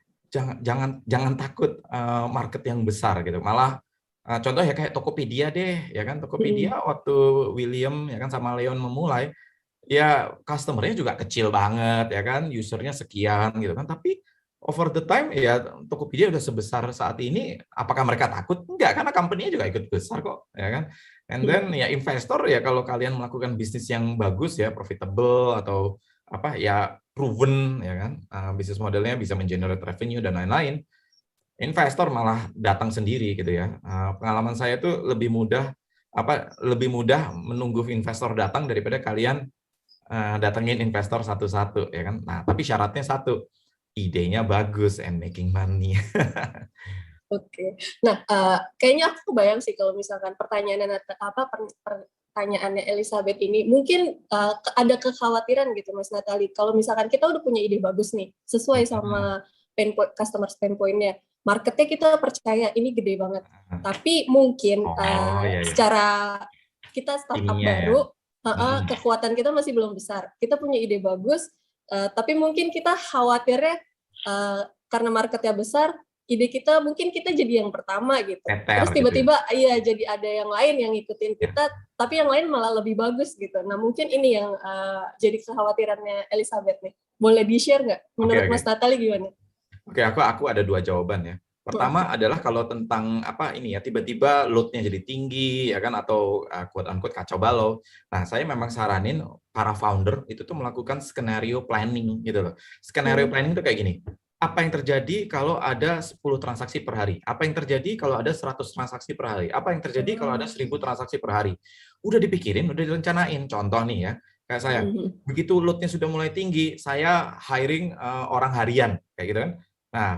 jangan takut market yang besar gitu. Malah contoh ya kayak Tokopedia deh, ya kan. Tokopedia waktu William ya kan sama Leon memulai, ya customer-nya juga kecil banget ya kan, usernya sekian gitu kan, tapi over the time ya Tokopedia udah sebesar saat ini. Apakah mereka takut? Enggak, karena company-nya juga ikut besar kok, ya kan. And then ya investor ya kalau kalian melakukan bisnis yang bagus ya, profitable atau ya proven ya kan, bisnis modelnya bisa mengenerate revenue dan lain-lain, investor malah datang sendiri gitu ya. Pengalaman saya tuh lebih mudah menunggu investor datang daripada kalian datengin investor satu-satu ya kan. Nah, tapi syaratnya satu, idenya bagus and making money. Oke. Nah, kayaknya aku kebayang sih kalau misalkan pertanyaannya Elizabeth ini mungkin ada kekhawatiran gitu, Mas Natali. Kalau misalkan kita udah punya ide bagus nih, sesuai sama customer pain point-nya, marketnya kita percaya ini gede banget. Tapi mungkin secara kita startup baru, kekuatan kita masih belum besar. Kita punya ide bagus, tapi mungkin kita khawatirnya karena marketnya besar, ide kita mungkin kita jadi yang pertama gitu. Terus tiba-tiba gitu ya. Jadi ada yang lain yang ngikutin kita, tapi yang lain malah lebih bagus gitu. Nah mungkin ini yang jadi kekhawatirannya Elizabeth nih. Boleh di-share nggak? Menurut Mas Natali gimana? Oke, aku ada 2 jawaban ya. Pertama adalah kalau tentang tiba-tiba load-nya jadi tinggi ya kan, atau quote unquote kacau balau. Nah, saya memang saranin para founder itu tuh melakukan skenario planning gitu loh. Skenario planning itu kayak gini. Apa yang terjadi kalau ada 10 transaksi per hari? Apa yang terjadi kalau ada 100 transaksi per hari? Apa yang terjadi kalau ada 1000 transaksi per hari? Udah dipikirin, udah direncanain. Contoh nih ya, kayak saya, begitu load-nya sudah mulai tinggi, saya hiring orang harian, kayak gitu kan. Nah,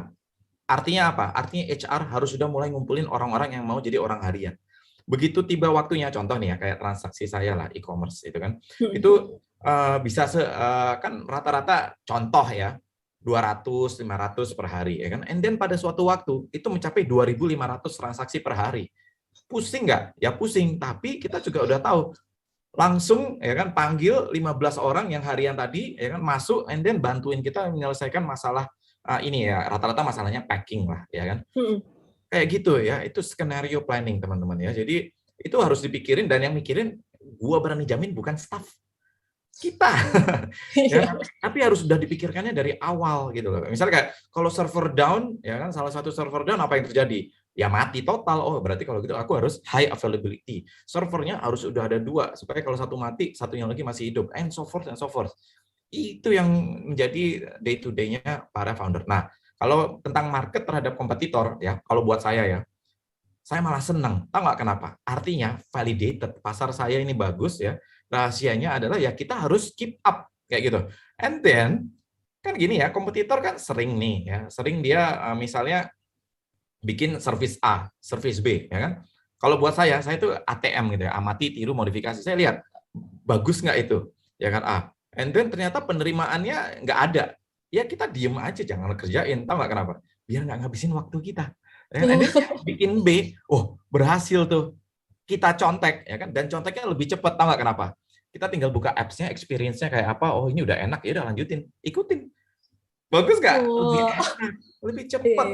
artinya apa? Artinya HR harus sudah mulai ngumpulin orang-orang yang mau jadi orang harian. Begitu tiba waktunya, contoh nih ya, kayak transaksi saya lah, e-commerce itu kan, itu bisa kan rata-rata contoh ya, 200, 500 per hari ya kan. And then pada suatu waktu itu mencapai 2.500 transaksi per hari. Pusing nggak? Ya pusing, tapi kita juga udah tahu. Langsung ya kan panggil 15 orang yang harian tadi ya kan masuk, and then bantuin kita menyelesaikan masalah ini ya, rata-rata masalahnya packing lah ya kan. Kayak gitu ya, itu skenario planning teman-teman ya. Jadi itu harus dipikirin, dan yang mikirin gua berani jamin bukan staff kita. Ya, tapi harus sudah dipikirkannya dari awal gitu loh. Misalnya kayak kalau server down ya kan, salah satu server down apa yang terjadi? Ya mati total. Oh, berarti kalau gitu aku harus high availability. Servernya harus sudah ada 2 supaya kalau satu mati, satunya lagi masih hidup, and so forth and so forth. Itu yang menjadi day to day-nya para founder. Nah, kalau tentang market terhadap kompetitor ya, kalau buat saya ya, saya malah senang. Tahu nggak kenapa? Artinya validated, pasar saya ini bagus ya. Rahasianya adalah ya kita harus keep up kayak gitu. And then kan gini ya, kompetitor kan sering nih ya, sering dia misalnya bikin service A, service B ya kan. Kalau buat saya itu ATM gitu ya, amati, tiru, modifikasi. Saya lihat bagus nggak itu ya kan A. And then ternyata penerimaannya nggak ada. Ya kita diem aja, jangan kerjain. Tahu nggak kenapa? Biar nggak ngabisin waktu kita. And then bikin B, oh berhasil tuh. kita contek, ya kan? Dan conteknya lebih cepat, tahu nggak kenapa? Kita tinggal buka apps-nya, experience-nya kayak apa, oh ini udah enak, ya udah lanjutin, ikutin. Bagus nggak? Lebih enak, lebih cepat.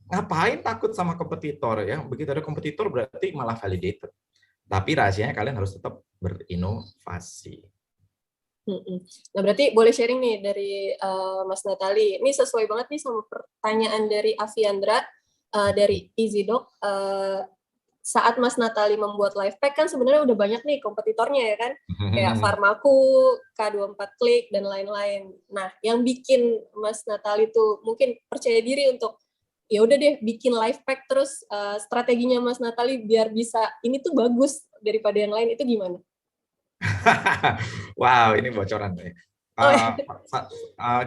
Ngapain takut sama kompetitor ya? Begitu ada kompetitor berarti malah validated. Tapi rahasianya kalian harus tetap berinovasi. Nah, berarti boleh sharing nih dari Mas Natali. Ini sesuai banget nih sama pertanyaan dari Aviandra dari EasyDoc. Saat Mas Natali membuat LifePack kan sebenarnya udah banyak nih kompetitornya ya kan, kayak Farmaku, K24 Klik dan lain-lain. Nah, yang bikin Mas Natali tuh mungkin percaya diri untuk ya udah deh bikin LifePack terus strateginya Mas Natali biar bisa ini tuh bagus daripada yang lain itu gimana? Wow, ini bocoran.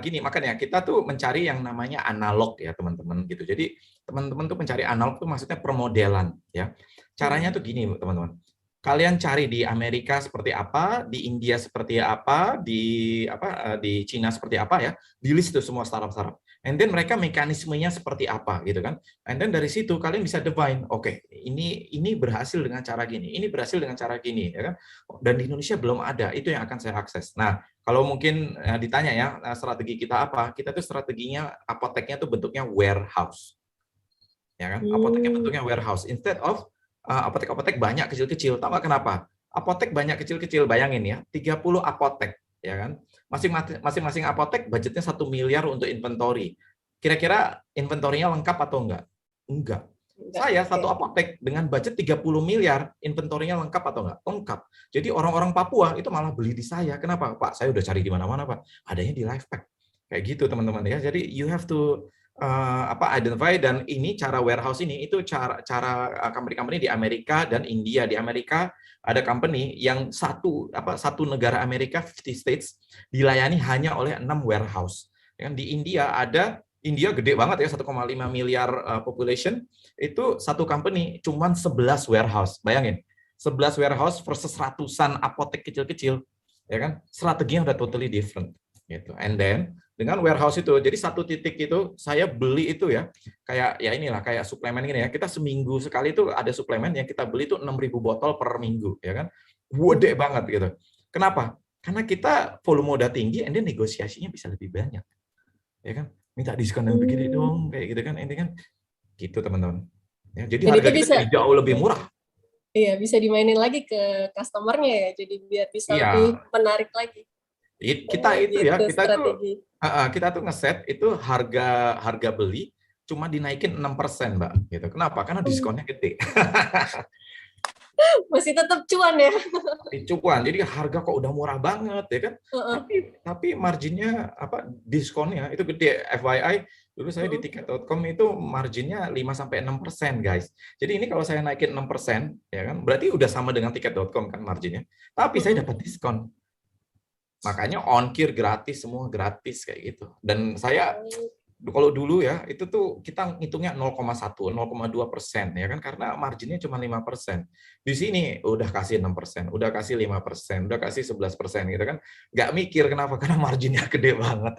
Gini, makanya kita tuh mencari yang namanya analog ya teman-teman gitu. Jadi teman-teman tuh mencari analog tuh maksudnya permodelan ya. Caranya tuh gini teman-teman. Kalian cari di Amerika seperti apa, di India seperti apa, di Cina seperti apa ya. Di list tuh semua startup-startup. And then mereka mekanismenya seperti apa gitu kan. And then dari situ kalian bisa define, oke, ini berhasil dengan cara gini, ini berhasil dengan cara gini ya kan. Dan di Indonesia belum ada, itu yang akan saya akses. Nah, kalau mungkin ditanya ya, strategi kita apa? Kita tuh strateginya apoteknya tuh bentuknya warehouse. Ya kan? Apoteknya bentuknya warehouse instead of apotek-apotek banyak kecil-kecil. Tahu nggak kenapa? Apotek banyak kecil-kecil, bayangin ya, 30 apotek, ya kan? Masing-masing apotek budgetnya 1 miliar untuk inventory. Kira-kira inventorinya lengkap atau enggak? Enggak. Saya satu apotek dengan budget 30 miliar, inventorinya lengkap atau enggak? Lengkap. Jadi orang-orang Papua itu malah beli di saya. Kenapa, Pak? Saya udah cari di mana-mana, Pak. Adanya di LifePack. Kayak gitu, teman-teman ya. Jadi you have to identify, dan ini cara warehouse ini itu cara company-company di Amerika dan India. Di Amerika ada company yang satu negara Amerika 50 states dilayani hanya oleh 6 warehouse. Di India India gede banget ya, 1,5 miliar population, itu satu company cuman 11 warehouse. Bayangin, 11 warehouse versus ratusan apotek kecil-kecil, ya kan? Strateginya udah totally different gitu. And then dengan warehouse itu, jadi satu titik itu saya beli itu ya, kayak ya inilah kayak suplemen gini ya. Kita seminggu sekali itu ada suplemen yang kita beli itu 6.000 botol per minggu, ya kan? Gede banget gitu. Kenapa? Karena kita volume udah tinggi, and then negosiasinya bisa lebih banyak, ya kan? Minta diskon yang begini dong, kayak gitu kan? Ini kan gitu teman-teman. Ya, jadi harga kita jadi jauh lebih murah. Iya, bisa dimainin lagi ke customer-nya ya, jadi biar bisa lebih menarik lagi. Kita itu ya, kita tuh ngeset itu harga beli cuma dinaikin 6%, Mbak. Gitu. Kenapa? Karena diskonnya gede. Masih tetap cuan ya. Cuan. Jadi harga kok udah murah banget ya kan. Tapi marginnya diskonnya itu gede. FYI, dulu saya di tiket.com itu marginnya 5-6%, guys. Jadi ini kalau saya naikin 6%, ya kan, berarti udah sama dengan tiket.com kan marginnya. Tapi saya dapat diskon. Makanya ongkir gratis, semua gratis kayak gitu. Dan saya kalau dulu ya, itu tuh kita ngitungnya 0,1, 0,2% ya kan, karena marginnya cuma 5%. Di sini udah kasih 6%, udah kasih 5%, udah kasih 11% gitu kan. Nggak mikir kenapa, karena marginnya gede banget.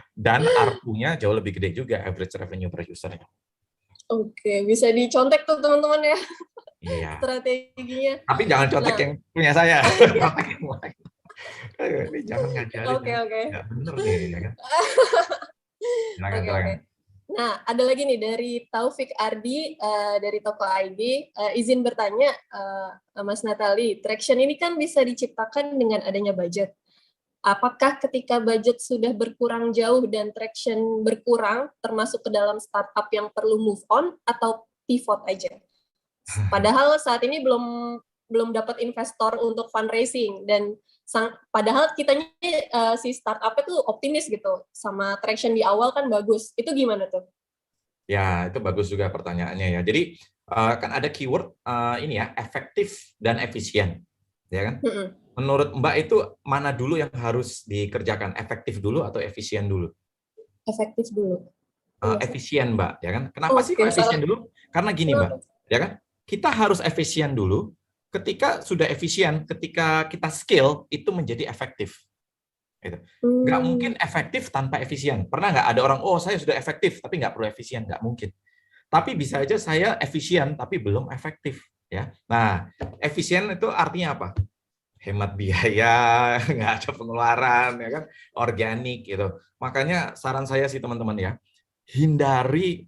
Dan ARPU-nya jauh lebih gede juga, average revenue per user-nya. Oke, bisa dicontek tuh teman-teman ya. Iya. Strateginya. Tapi jangan contek yang punya saya. Ini jangan ngajarin. Oke. Ya, bener nih, ya kan? Silakan. Nah, ada lagi nih dari Taufik Ardi dari Toko ID. Izin bertanya, Mas Natali, traction ini kan bisa diciptakan dengan adanya budget. Apakah ketika budget sudah berkurang jauh dan traction berkurang, termasuk ke dalam startup yang perlu move on atau pivot aja? Padahal saat ini belum dapat investor untuk fundraising, dan padahal kitanya si startup-nya tuh optimis gitu, sama traction di awal kan bagus. Itu gimana tuh? Ya, itu bagus juga pertanyaannya ya. Jadi kan ada keyword ini ya, efektif dan efisien, ya kan? Menurut Mbak itu mana dulu yang harus dikerjakan, efektif dulu atau efisien dulu? Efektif dulu. Efisien, Mbak, ya kan? Kenapa sih kok efisien dulu? Karena gini, Mbak, ya kan? Kita harus efisien dulu. Ketika sudah efisien, ketika kita scale, itu menjadi efektif. Nggak mungkin efektif tanpa efisien. Pernah nggak ada orang, oh saya sudah efektif, tapi nggak perlu efisien? Nggak mungkin. Tapi bisa aja saya efisien, tapi belum efektif. ya. Nah, efisien itu artinya apa? Hemat biaya, nggak ada pengeluaran, ya kan? Organik gitu. Makanya saran saya sih teman-teman ya, hindari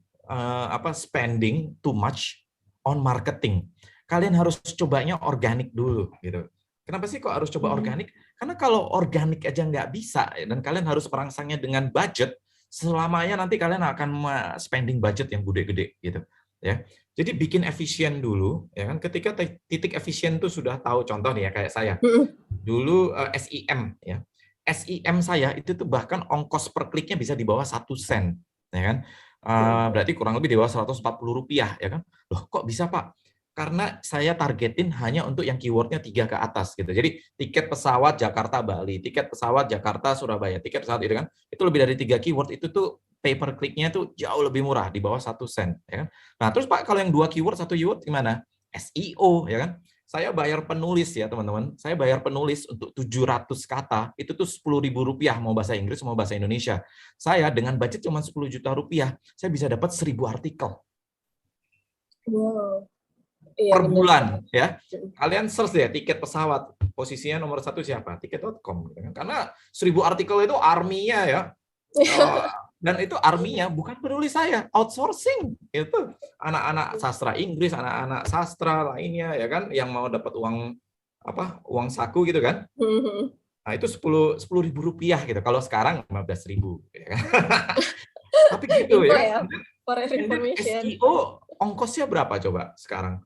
spending too much on marketing. Kalian harus cobanya organik dulu gitu. Kenapa sih kok harus coba organik? Karena kalau organik aja nggak bisa dan kalian harus merangsangnya dengan budget, selamanya nanti kalian akan spending budget yang gede-gede gitu ya. Jadi bikin efisien dulu ya kan. Ketika titik efisien itu sudah tahu, contoh nih ya kayak saya. Dulu SEM ya. SEM saya itu tuh bahkan ongkos per kliknya bisa di bawah 1 sen ya kan. Berarti kurang lebih di bawah Rp140 ya kan. Loh kok bisa Pak? Karena saya targetin hanya untuk yang keywordnya 3 ke atas gitu. Jadi tiket pesawat Jakarta Bali, tiket pesawat Jakarta Surabaya, tiket pesawat itu kan, itu lebih dari 3 keyword itu tuh pay per kliknya tuh jauh lebih murah di bawah 1 sen ya kan. Nah, terus Pak kalau yang 2 keyword 1 keyword gimana? SEO ya kan. Saya bayar penulis ya teman-teman. Saya bayar penulis untuk 700 kata, itu tuh Rp10.000 mau bahasa Inggris mau bahasa Indonesia. Saya dengan budget cuma Rp10 juta, saya bisa dapat 1.000 artikel. Wow. Iya, per bulan ya. Kalian search deh tiket pesawat, posisinya nomor 1 siapa? Tiket.com gitu kan. Karena 1.000 artikel itu arminya ya. Dan itu arminya bukan penulis saya, outsourcing itu anak-anak sastra Inggris, anak-anak sastra lainnya ya kan yang mau dapat uang saku gitu kan. Nah, itu Rp10.000 gitu. Kalau sekarang Rp15.000 ya kan. Tapi gitu ya. SEO ongkosnya berapa coba sekarang?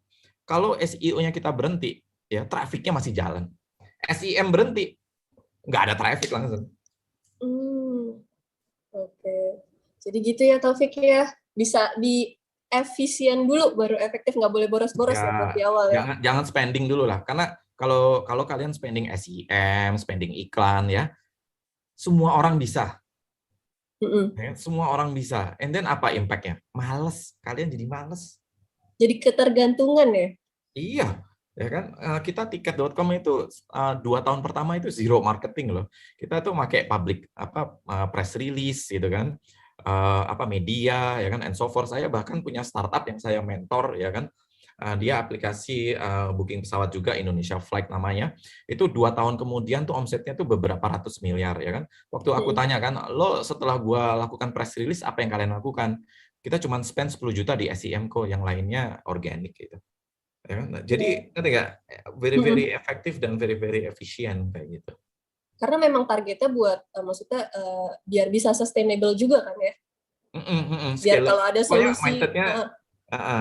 Kalau SEO-nya kita berhenti, ya trafficnya masih jalan. SEM berhenti, nggak ada traffic langsung. Oke. Jadi gitu ya Taufik ya. Bisa di efisien dulu baru efektif, nggak boleh boros-boros ya di awal ya. Jangan spending dulu lah. Karena kalau kalian spending SEM, spending iklan ya, semua orang bisa. Ya, semua orang bisa. And then apa impact-nya? Males. Kalian jadi males. Jadi ketergantungan ya? Iya, ya kan kita tiket.com itu 2 tahun pertama itu zero marketing loh. Kita tuh pakai public press release gitu kan, media ya kan, and so forth. Saya bahkan punya startup yang saya mentor ya kan, dia aplikasi booking pesawat juga, Indonesia Flight namanya. Itu 2 tahun kemudian tuh omsetnya tuh beberapa ratus miliar ya kan. Waktu aku tanya kan, lo setelah gua lakukan press release apa yang kalian lakukan? Kita cuma spend 10 juta di SEM kok, yang lainnya organik gitu. Ya, jadi ngerti nggak, very efektif dan very efisien kayak gitu. Karena memang targetnya buat maksudnya biar bisa sustainable juga kan ya. Biar kalau ada solusi mindsetnya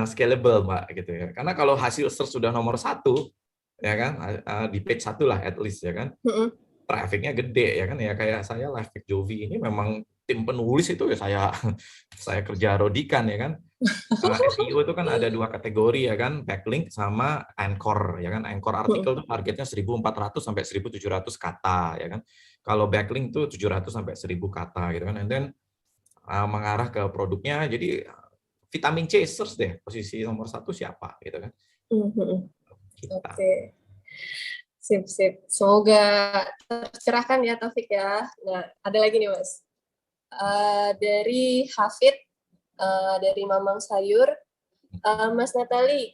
scalable Mbak gitu ya. Karena kalau hasil search sudah nomor 1 ya kan, di page 1 lah at least ya kan, trafficnya gede ya kan, ya kayak saya Liveback Jovi ini memang tim penulis itu ya saya kerja rodikan ya kan. SEO itu kan ada 2 kategori ya kan, backlink sama anchor ya kan. Anchor artikel itu targetnya 1.400 sampai 1.700 kata ya kan. Kalau backlink itu 700 sampai 1.000 kata gitu kan. And then mengarah ke produknya, jadi vitamin C search deh posisi nomor 1 siapa gitu kan. Oke. Sip. Semoga tercerahkan ya Taufik ya. Nah, ada lagi nih Mas. Dari Hafid, dari Mamang Sayur, Mas Natali,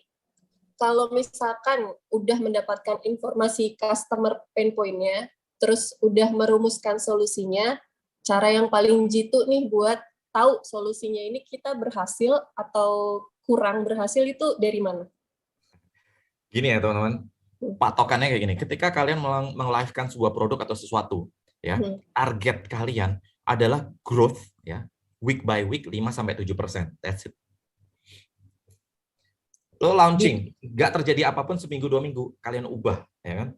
kalau misalkan udah mendapatkan informasi customer pain point-nya, terus udah merumuskan solusinya, cara yang paling jitu nih buat tahu solusinya ini kita berhasil atau kurang berhasil itu dari mana? Gini ya teman-teman, patokannya kayak gini. Ketika kalian meng-live-kan sebuah produk atau sesuatu, ya, target kalian adalah growth ya, week by week 5-7%. That's it. Lo launching, nggak terjadi apapun seminggu 2 minggu, kalian ubah, ya kan?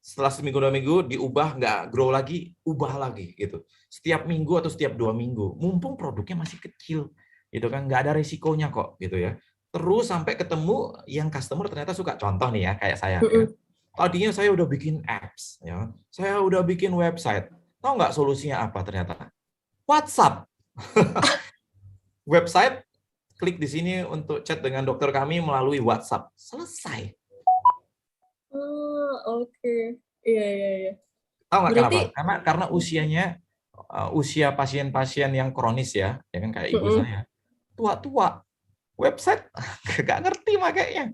Setelah seminggu 2 minggu diubah, nggak grow lagi, ubah lagi gitu. Setiap minggu atau setiap 2 minggu, mumpung produknya masih kecil, gitu kan, nggak ada resikonya kok, gitu ya. Terus sampai ketemu yang customer ternyata suka. Contoh nih ya, kayak saya. Ya. Tadinya saya udah bikin apps, ya, saya udah bikin website. Tahu nggak solusinya apa ternyata? WhatsApp. Website, klik di sini untuk chat dengan dokter kami melalui WhatsApp. Selesai. Oke. Iya. Tahu nggak kenapa? Karena usianya usia pasien-pasien yang kronis ya kan kayak ibu saya, tua-tua, website nggak ngerti makanya.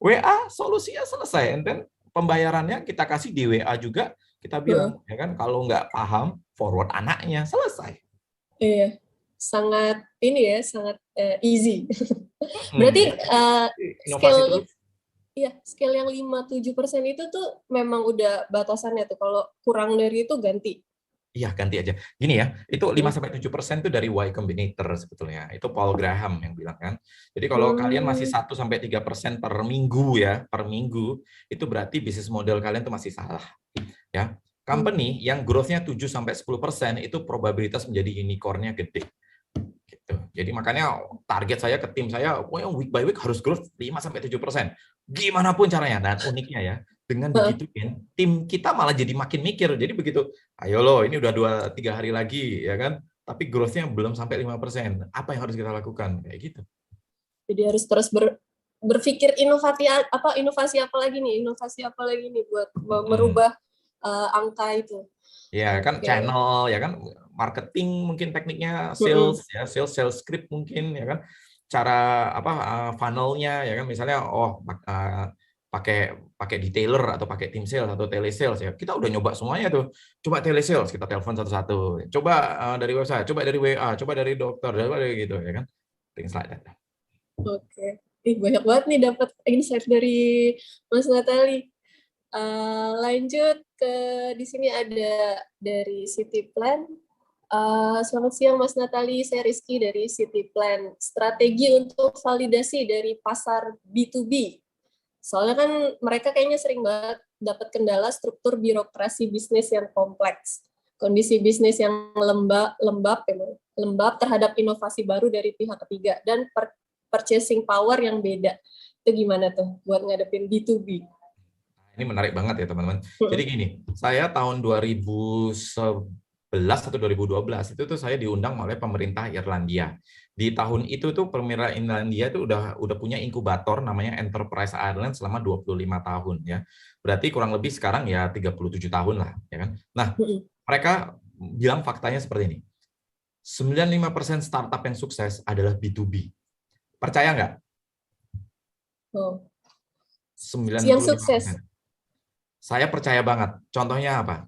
WA solusinya selesai, and then pembayarannya kita kasih di WA juga, kita bilang ya kan kalau nggak paham forward anaknya, selesai. Iya, sangat ini ya, sangat easy. Jadi, Berarti inovasi terus. Iya, scale yang 5-7% itu tuh memang udah batasannya tuh. Kalau kurang dari itu ganti. Iya, ganti aja. Gini ya, itu 5-7% itu dari Y Combinator sebetulnya. Itu Paul Graham yang bilang kan. Jadi kalau kalian masih 1-3% per minggu ya, per minggu, itu berarti bisnis model kalian tuh masih salah. Ya. Company yang growth-nya 7-10% itu probabilitas menjadi unicorn-nya gede. Gitu. Jadi makanya target saya ke tim saya, week by week harus growth 5-7%. Gimana pun caranya. Dan uniknya ya, dengan begitu tim kita malah jadi makin mikir. Jadi begitu, ayo loh, ini udah 2-3 hari lagi ya kan, tapi growth-nya belum sampai 5%. Apa yang harus kita lakukan? Kayak gitu. Jadi harus terus berpikir inovasi apa lagi nih buat merubah angka itu. Ya kan channel, ya kan marketing mungkin tekniknya, sales ya, sales script mungkin ya kan, cara funnelnya ya kan, misalnya pakai detailer atau pakai tim sales atau telesales ya, kita udah nyoba semuanya tuh, coba telesales kita telepon satu-satu, coba dari website, coba dari WA, coba dari dokter, dari gitu ya kan, things like that. Oke. Banyak banget nih dapat insight dari Mas Natali. Lanjut ke di sini ada dari City Plan. Selamat siang Mas Natali, saya Rizky dari City Plan. Strategi untuk validasi dari pasar B2B. Soalnya kan mereka kayaknya sering banget dapat kendala struktur birokrasi bisnis yang kompleks. Kondisi bisnis yang lembab terhadap inovasi baru dari pihak ketiga, dan purchasing power yang beda. Itu gimana tuh buat ngadepin B2B? Ini menarik banget ya teman-teman. Jadi gini, saya tahun 2011 atau 2012 itu tuh saya diundang oleh pemerintah Irlandia. Di tahun itu tuh pemerintah Irlandia itu udah punya inkubator namanya Enterprise Ireland selama 25 tahun ya. Berarti kurang lebih sekarang ya 37 tahun lah ya kan. Nah, mereka bilang faktanya seperti ini. 95% startup yang sukses adalah B2B. Percaya nggak? 95%. Yang sukses. Saya percaya banget. Contohnya apa?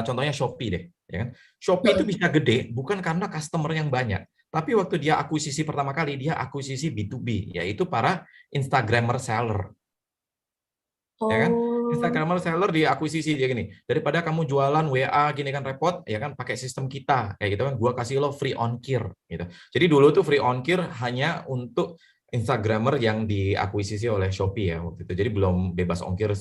Contohnya Shopee deh. Ya kan? Shopee itu bisa gede bukan karena customer yang banyak, tapi waktu dia akuisisi pertama kali, dia akuisisi B2B, yaitu para Instagrammer seller. Ya kan? Instagrammer seller diakuisisi dia gini. Daripada kamu jualan WA gini kan repot, ya kan pakai sistem kita. Kayak gitu kan, gua kasih lo free ongkir gitu. Jadi dulu tuh free ongkir hanya untuk Instagrammer yang diakuisisi oleh Shopee ya waktu itu. Jadi belum bebas ongkir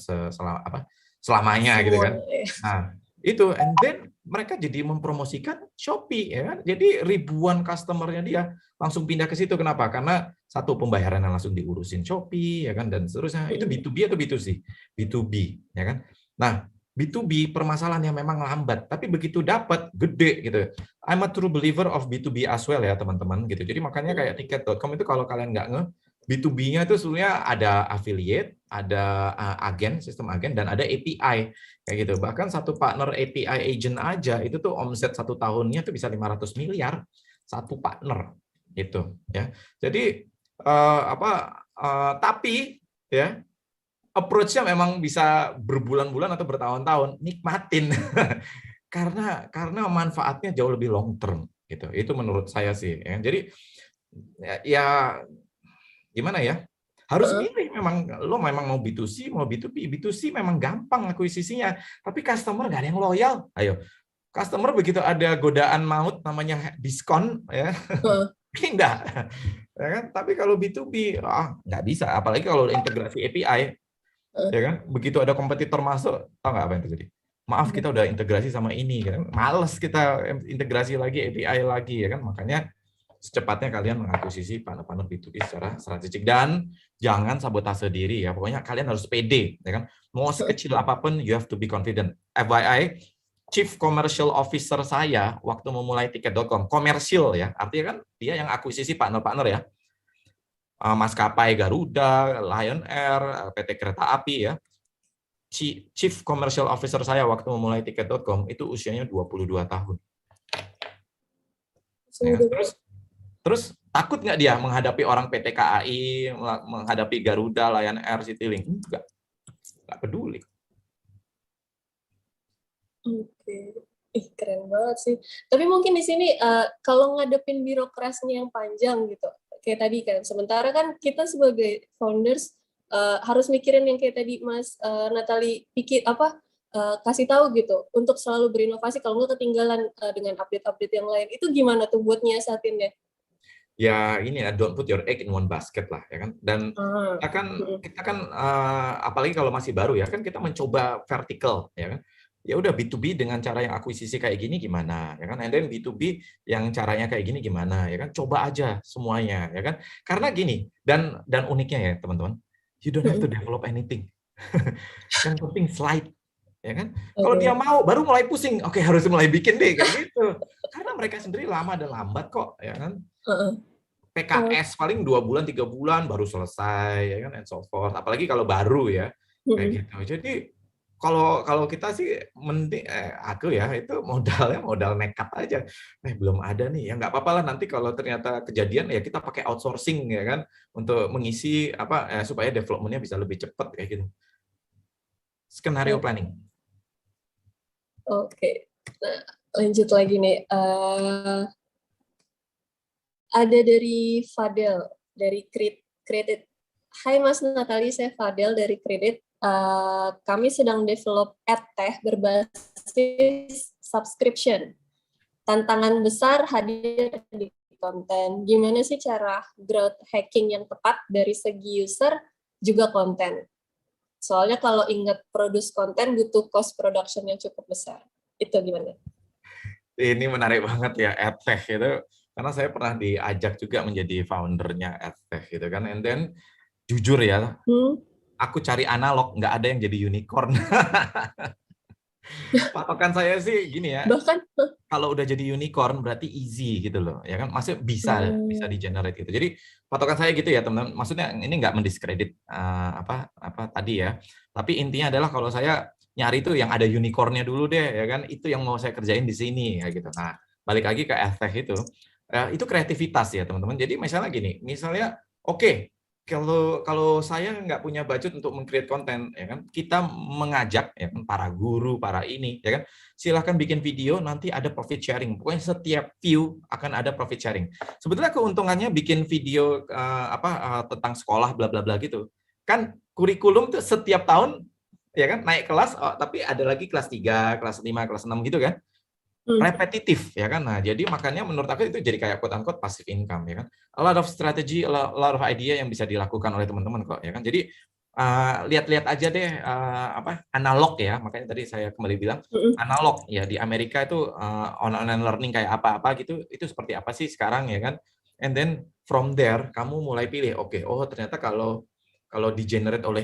selamanya gitu kan. Nah, itu and then mereka jadi mempromosikan Shopee ya kan. Jadi ribuan customernya dia langsung pindah ke situ. Kenapa? Karena satu, pembayaran yang langsung diurusin Shopee ya kan, dan seterusnya. Itu B2B atau B2C? B2B ya kan. Nah, B2B permasalahannya memang lambat, tapi begitu dapat gede gitu. I'm a true believer of B2B as well ya teman-teman gitu. Jadi makanya kayak tiket.com itu kalau kalian nggak B2B-nya itu sebenarnya ada affiliate, ada agen, sistem agen, dan ada API kayak gitu. Bahkan satu partner API agent aja itu tuh omset 1 tahunnya tuh bisa 500 miliar satu partner gitu ya. Jadi tapi ya approach-nya memang bisa berbulan-bulan atau bertahun-tahun, nikmatin karena manfaatnya jauh lebih long term gitu. Itu menurut saya sih ya. Jadi ya gimana ya? Harus milih, memang lo memang mau B2C, mau B2B. B2C memang gampang akuisisinya, tapi customer nggak ada yang loyal. Ayo, customer begitu ada godaan maut namanya diskon ya, pindah. Ya kan? Tapi kalau B2B nggak bisa, apalagi kalau integrasi API. Ya kan? Begitu ada kompetitor masuk, tahu nggak apa yang terjadi? Maaf, kita udah integrasi sama ini, kan? Males kita integrasi lagi API lagi ya kan? Makanya secepatnya kalian mengakuisisi partner-partner B2B secara strategik, dan jangan sabotase diri ya. Pokoknya kalian harus pede ya kan. Mau sekecil apapun you have to be confident. FYI, Chief Commercial Officer saya waktu memulai tiket.com, komersil ya. Artinya kan dia yang akuisisi partner-partner ya. Maskapai Garuda, Lion Air, PT Kereta Api ya. Chief Commercial Officer saya waktu memulai tiket.com itu usianya 22 tahun. Ya, terus Takut nggak dia menghadapi orang PT KAI, menghadapi Garuda, Lion Air, Citylink? Nggak peduli. Oke. Ih, keren banget sih. Tapi mungkin di sini kalau ngadepin birokrasinya yang panjang gitu, kayak tadi kan, sementara kan kita sebagai founders harus mikirin yang kayak tadi Mas Natali kasih tahu gitu, untuk selalu berinovasi, kalau nggak ketinggalan dengan update-update yang lain. Itu gimana tuh buat nyiasatinnya? Ya ini ya, don't put your egg in one basket lah, ya kan. Dan kita kan apalagi kalau masih baru ya kan, kita mencoba vertical, ya kan. Ya udah B2B dengan cara yang akuisisi kayak gini gimana, ya kan. And then B2B yang caranya kayak gini gimana, ya kan. Coba aja semuanya, ya kan. Karena gini, dan uniknya ya teman-teman, you don't have to develop anything. Yang penting slide, ya kan. Kalau dia mau baru mulai pusing, oke, harus mulai bikin deh kayak gitu. Karena mereka sendiri lama dan lambat kok, ya kan. PKS paling 2 bulan 3 bulan baru selesai, ya kan, and so forth. Apalagi kalau baru ya kayak gitu. Jadi kalau kita sih mending aku ya itu modalnya modal nekat aja. Belum ada nih, ya nggak apa-apa lah, nanti kalau ternyata kejadian ya kita pakai outsourcing, ya kan, untuk mengisi supaya development-nya bisa lebih cepat kayak gitu. Skenario planning. Oke. Nah, lanjut lagi nih. Ada dari Fadel, dari Kredit. Hai Mas Natali, saya Fadel dari Kredit. Kami sedang develop EdTech berbasis subscription. Tantangan besar hadir di konten. Gimana sih cara growth hacking yang tepat dari segi user juga konten? Soalnya kalau ingat produce konten butuh cost production yang cukup besar. Itu gimana? Ini menarik banget ya, EdTech itu. Karena saya pernah diajak juga menjadi foundernya EdTech gitu kan. And then jujur ya, aku cari analog, nggak ada yang jadi unicorn. Patokan saya sih gini ya, bahkan kalau udah jadi unicorn berarti easy gitu loh, ya kan, maksudnya bisa di generate gitu. Jadi patokan saya gitu ya teman-teman. Maksudnya ini nggak mendiskredit apa tadi ya, tapi intinya adalah kalau saya nyari itu yang ada unicornnya dulu deh, ya kan, itu yang mau saya kerjain di sini ya gitu. Nah, balik lagi ke EdTech itu kreativitas ya teman-teman. Jadi misalnya gini, misalnya oke, kalau saya nggak punya budget untuk meng-create konten, ya kan, kita mengajak ya kan, para guru, para ini, ya kan, silahkan bikin video, nanti ada profit sharing. Pokoknya setiap view akan ada profit sharing. Sebetulnya keuntungannya bikin video tentang sekolah bla bla bla gitu. Kan kurikulum tuh setiap tahun ya kan naik kelas, tapi ada lagi kelas 3, kelas 5, kelas 6 gitu kan. Repetitif ya kan. Nah, jadi makanya menurut aku itu jadi kayak quote unquote passive income, ya kan. A lot of strategy, a lot of idea yang bisa dilakukan oleh teman-teman kok, ya kan. Jadi lihat-lihat aja deh analog ya. Makanya tadi saya kembali bilang analog ya, di Amerika itu online learning kayak apa-apa gitu, itu seperti apa sih sekarang, ya kan. And then from there kamu mulai pilih, oke, ternyata kalau di-generate oleh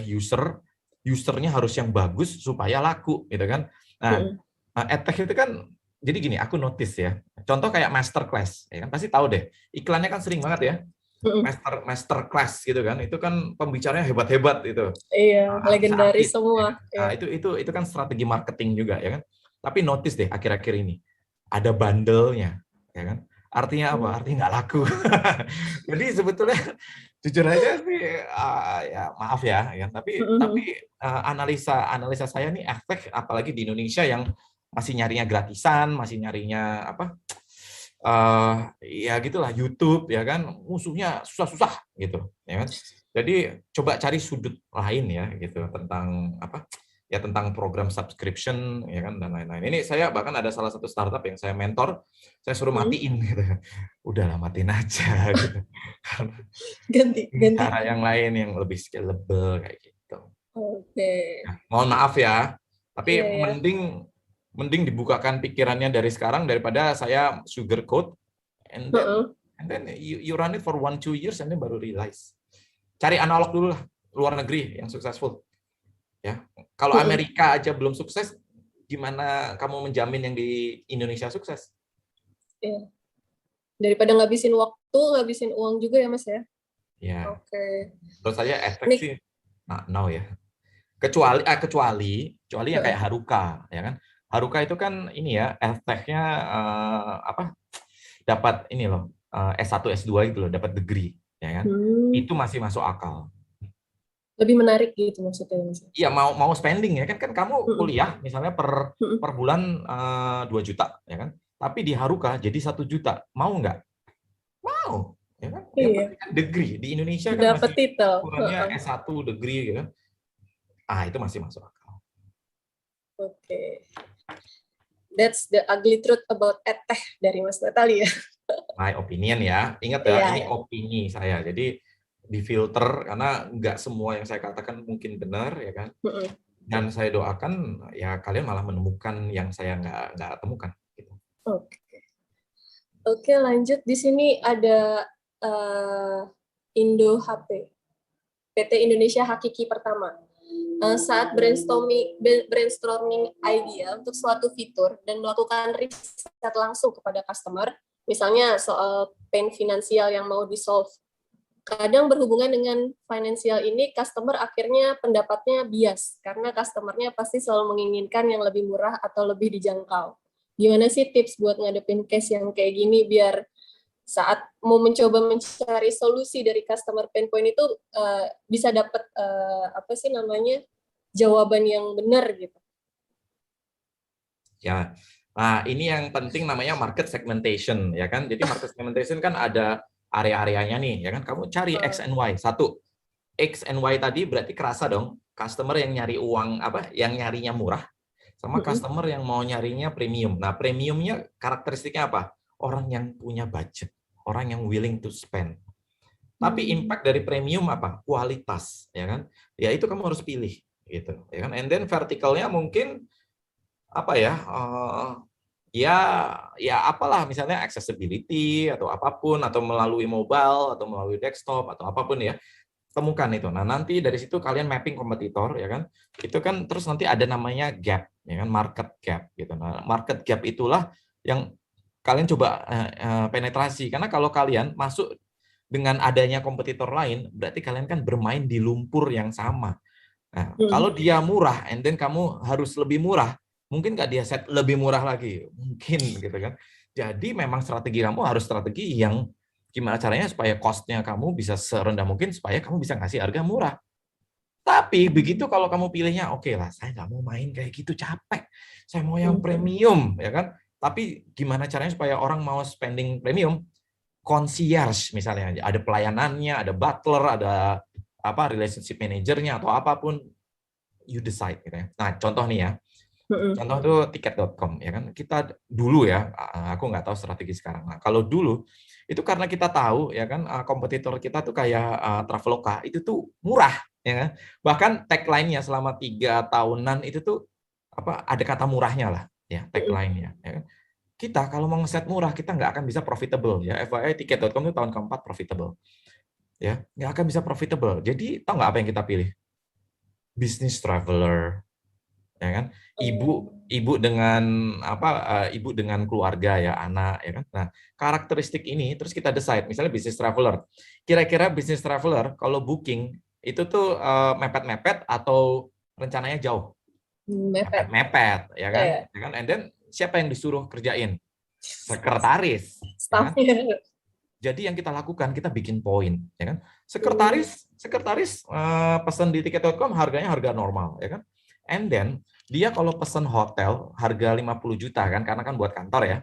usernya harus yang bagus supaya laku gitu kan. Nah, EdTech itu kan, jadi gini, aku notice ya, contoh kayak masterclass, ya kan, pasti tahu deh, iklannya kan sering banget ya, masterclass gitu kan, itu kan pembicaranya hebat-hebat itu. Iya, legendaris semua. Nah, itu kan strategi marketing juga, ya kan. Tapi notice deh akhir-akhir ini, ada bandelnya, ya kan. Artinya apa? Artinya nggak laku. Jadi sebetulnya jujur aja sih, ya maaf ya, tapi analisa saya nih, efek apalagi di Indonesia yang masih nyarinya gratisan, masih nyarinya ya gitulah, YouTube ya kan, musuhnya susah-susah gitu, ya kan. Jadi coba cari sudut lain ya gitu tentang tentang program subscription, ya kan, dan lain-lain. Ini saya bahkan ada salah satu startup yang saya mentor, saya suruh matiin gitu. Udahlah, matiin aja gitu. Ganti cara yang lain yang lebih scalable kayak gitu. Oke. Nah, mohon maaf ya, tapi mending dibukakan pikirannya dari sekarang daripada saya sugarcoat and then you run it for 1-2 years and then baru realize. Cari analog dulu lah, luar negeri yang successful. Ya, kalau Amerika aja belum sukses, gimana kamu menjamin yang di Indonesia sukses? Iya. Daripada ngabisin waktu, ngabisin uang juga ya Mas ya. Ya. Oke. Terus saya efek sih, no ya. Kecuali yang kayak Haruka, ya kan. Haruka itu kan ini ya, efeknya dapat ini loh, S1, S2 gitu loh, dapat degree, ya kan? Itu masih masuk akal. Lebih menarik gitu maksudnya. Iya, mau spending ya kan kamu kuliah misalnya per bulan 2 juta, ya kan? Tapi di Haruka jadi 1 juta, mau nggak? Mau, ya kan? Yang Iya. penting kan degree di Indonesia kan Dapat masih titel. ukurannya S1 degree, gitu. Itu masih masuk akal. Oke. That's the ugly truth about edtech dari Mas Natali ya. My opinion ya. Ingat ya, Iya, ini ya. opini saya. Jadi difilter karena nggak semua yang saya katakan mungkin benar, ya kan? Dan saya doakan ya kalian malah menemukan yang saya nggak temukan. Gitu. Oke, lanjut. Di sini ada Indo HP, PT Indonesia Hakiki Pertama. Saat brainstorming idea untuk suatu fitur dan melakukan riset langsung kepada customer, misalnya soal pain finansial yang mau di-solve, kadang berhubungan dengan finansial ini, customer akhirnya pendapatnya bias, karena customernya pasti selalu menginginkan yang lebih murah atau lebih dijangkau. Gimana sih tips buat ngadepin case yang kayak gini, biar saat mau mencoba mencari solusi dari customer pain point itu bisa dapat jawaban yang benar gitu. Ya, nah ini yang penting namanya market segmentation, ya kan? Jadi market segmentation kan ada area-areanya nih, ya kan? Kamu cari X and Y. Satu, X and Y tadi berarti kerasa dong, customer yang nyari uang yang nyarinya murah, sama customer yang mau nyarinya premium. Nah, premiumnya karakteristiknya apa? Orang yang punya budget, orang yang willing to spend. Tapi impact dari premium apa? Kualitas, ya kan? Ya itu kamu harus pilih, gitu, ya kan? And then verticalnya mungkin apa ya? Ya apalah, misalnya accessibility atau apapun, atau melalui mobile atau melalui desktop atau apapun ya. Temukan itu. Nah, nanti dari situ kalian mapping kompetitor, ya kan? Itu kan terus nanti ada namanya gap, ya kan? Market gap gitu. Nah, market gap itulah yang kalian coba penetrasi, karena kalau kalian masuk dengan adanya kompetitor lain, berarti kalian kan bermain di lumpur yang sama. Nah, kalau dia murah, and then kamu harus lebih murah, mungkin nggak dia set lebih murah lagi? Mungkin, gitu kan. Jadi memang strategi kamu harus strategi yang gimana caranya supaya cost-nya kamu bisa serendah mungkin, supaya kamu bisa ngasih harga murah. Tapi begitu kalau kamu pilihnya, oke lah, saya nggak mau main kayak gitu, capek. Saya mau yang premium, ya kan? Tapi gimana caranya supaya orang mau spending premium? Concierge misalnya, ada pelayanannya, ada butler, ada relationship manajernya atau apapun, you decide gitu ya. Nah, contoh nih ya. Contoh itu tiket.com, ya kan. Kita dulu ya, aku nggak tahu strategi sekarang. Nah, kalau dulu itu karena kita tahu ya kan, kompetitor kita tuh kayak Traveloka, itu tuh murah, ya kan. Bahkan tagline-nya selama 3 tahunan itu tuh ada kata murahnya lah, ya tagline-nya, ya kan. Kita kalau mau ngeset murah, kita nggak akan bisa profitable ya. FYI, tiket.com itu tahun keempat profitable. Ya, nggak akan bisa profitable. Jadi tahu nggak apa yang kita pilih? Business traveler, ya kan? Ibu dengan ibu dengan keluarga ya, anak, ya kan. Nah, karakteristik ini terus kita decide, misalnya business traveler. Kira-kira business traveler kalau booking itu tuh mepet-mepet atau rencananya jauh? Mepet-mepet, ya kan? Ya kan? And then siapa yang disuruh kerjain? Sekretaris. Ya kan? Jadi yang kita lakukan, kita bikin poin, ya kan? Sekretaris pesan di tiket.com harganya harga normal, ya kan? And then dia kalau pesan hotel harga 50 juta kan, karena kan buat kantor ya.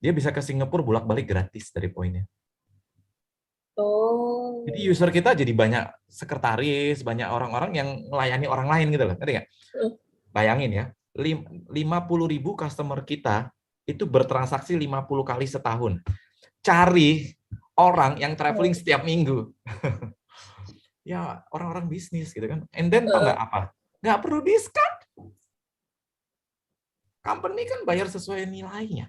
Dia bisa ke Singapura bolak-balik gratis dari poinnya. Jadi user kita jadi banyak sekretaris, banyak orang-orang yang melayani orang lain gitu loh. Ngerti nggak? Bayangin ya, 50.000 customer kita itu bertransaksi 50 kali setahun. Cari orang yang traveling setiap minggu. Ya, orang-orang bisnis gitu kan. And then tau nggak apa? Nggak perlu diskon. Company kan bayar sesuai nilainya.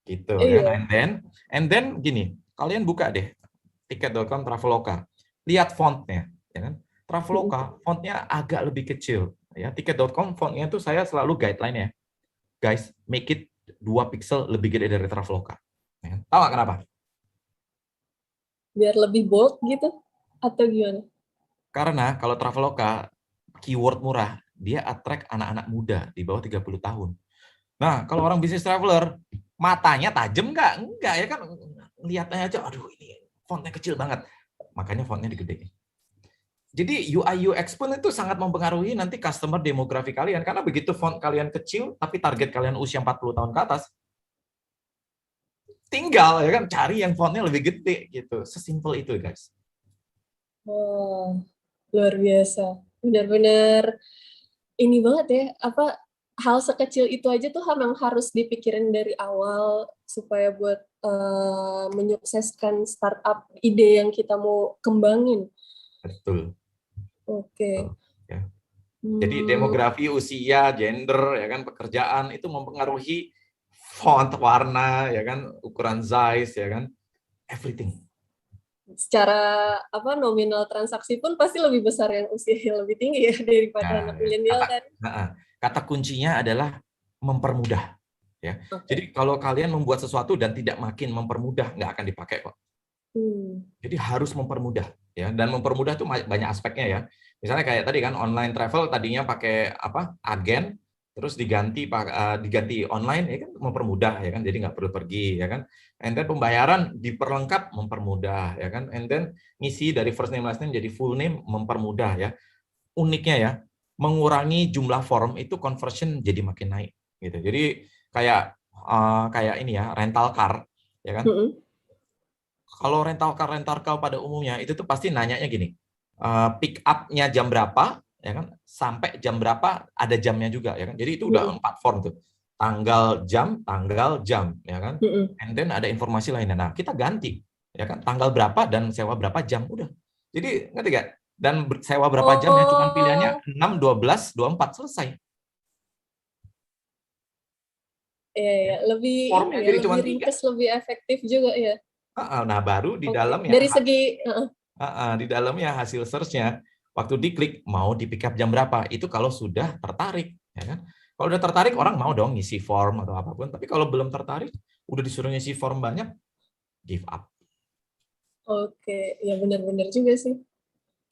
Gitu kan. And then gini, kalian buka deh tiket.com Traveloka. Lihat fontnya, ya kan? Traveloka fontnya agak lebih kecil, ya. Tiket.com fontnya tuh saya selalu guideline ya. Guys, make it 2 pixel lebih gede dari Traveloka. Ya. Tahu nggak kenapa? Biar lebih bold gitu atau gimana? Karena kalau Traveloka keyword murah, dia attract anak-anak muda di bawah 30 tahun. Nah, kalau orang bisnis traveler, matanya tajam nggak? Enggak ya kan, lihatnya aja, aduh ini fontnya kecil banget, makanya fontnya digedein. Jadi UI UX pun itu sangat mempengaruhi nanti customer demografi kalian, karena begitu font kalian kecil, tapi target kalian usia 40 tahun ke atas, tinggal ya kan cari yang fontnya lebih gede gitu. Sesimpel itu guys. Oh, luar biasa. Benar-benar ini banget ya, apa hal sekecil itu aja tuh memang harus dipikirin dari awal supaya buat menyukseskan startup ide yang kita mau kembangin. Betul. Oke. Ya. Jadi demografi, usia, gender, ya kan, pekerjaan itu mempengaruhi font, warna, ya kan, ukuran size, ya kan, everything. Secara apa nominal transaksi pun pasti lebih besar yang usianya lebih tinggi ya daripada anak milenial kan. Kata kuncinya adalah mempermudah. Ya. Okay. Jadi kalau kalian membuat sesuatu dan tidak makin mempermudah, nggak akan dipakai kok. Jadi harus mempermudah, ya. Dan mempermudah itu banyak aspeknya ya. Misalnya kayak tadi kan online travel tadinya pakai apa agen, terus diganti online, ya kan mempermudah ya kan. Jadi nggak perlu pergi ya kan. And then pembayaran diperlengkap mempermudah ya kan. And then ngisi dari first name last name jadi full name mempermudah ya. Uniknya ya, mengurangi jumlah form itu conversion jadi makin naik gitu. Jadi kayak ini ya, rental car ya kan. Kalau rental car pada umumnya itu tuh pasti nanyanya gini, pick up-nya jam berapa ya kan, sampai jam berapa, ada jamnya juga ya kan. Jadi itu udah 4 form tuh. Tanggal jam ya kan. And then ada informasi lainnya. Nah, kita ganti ya kan, tanggal berapa dan sewa berapa jam udah. Jadi ngerti gak? Dan sewa berapa jam ya, cuma pilihannya 6, 12, 24 selesai. Iya, lebih formnya ini ya, jadi lebih ringkas, lebih efektif juga ya. Nah, baru di dalamnya dari segi di dalamnya hasil search-nya waktu diklik mau di pick up jam berapa, itu kalau sudah tertarik ya kan. Kalau udah tertarik orang mau dong ngisi form atau apapun, tapi kalau belum tertarik udah disuruh ngisi form banyak, give up. Oke, ya benar-benar juga sih.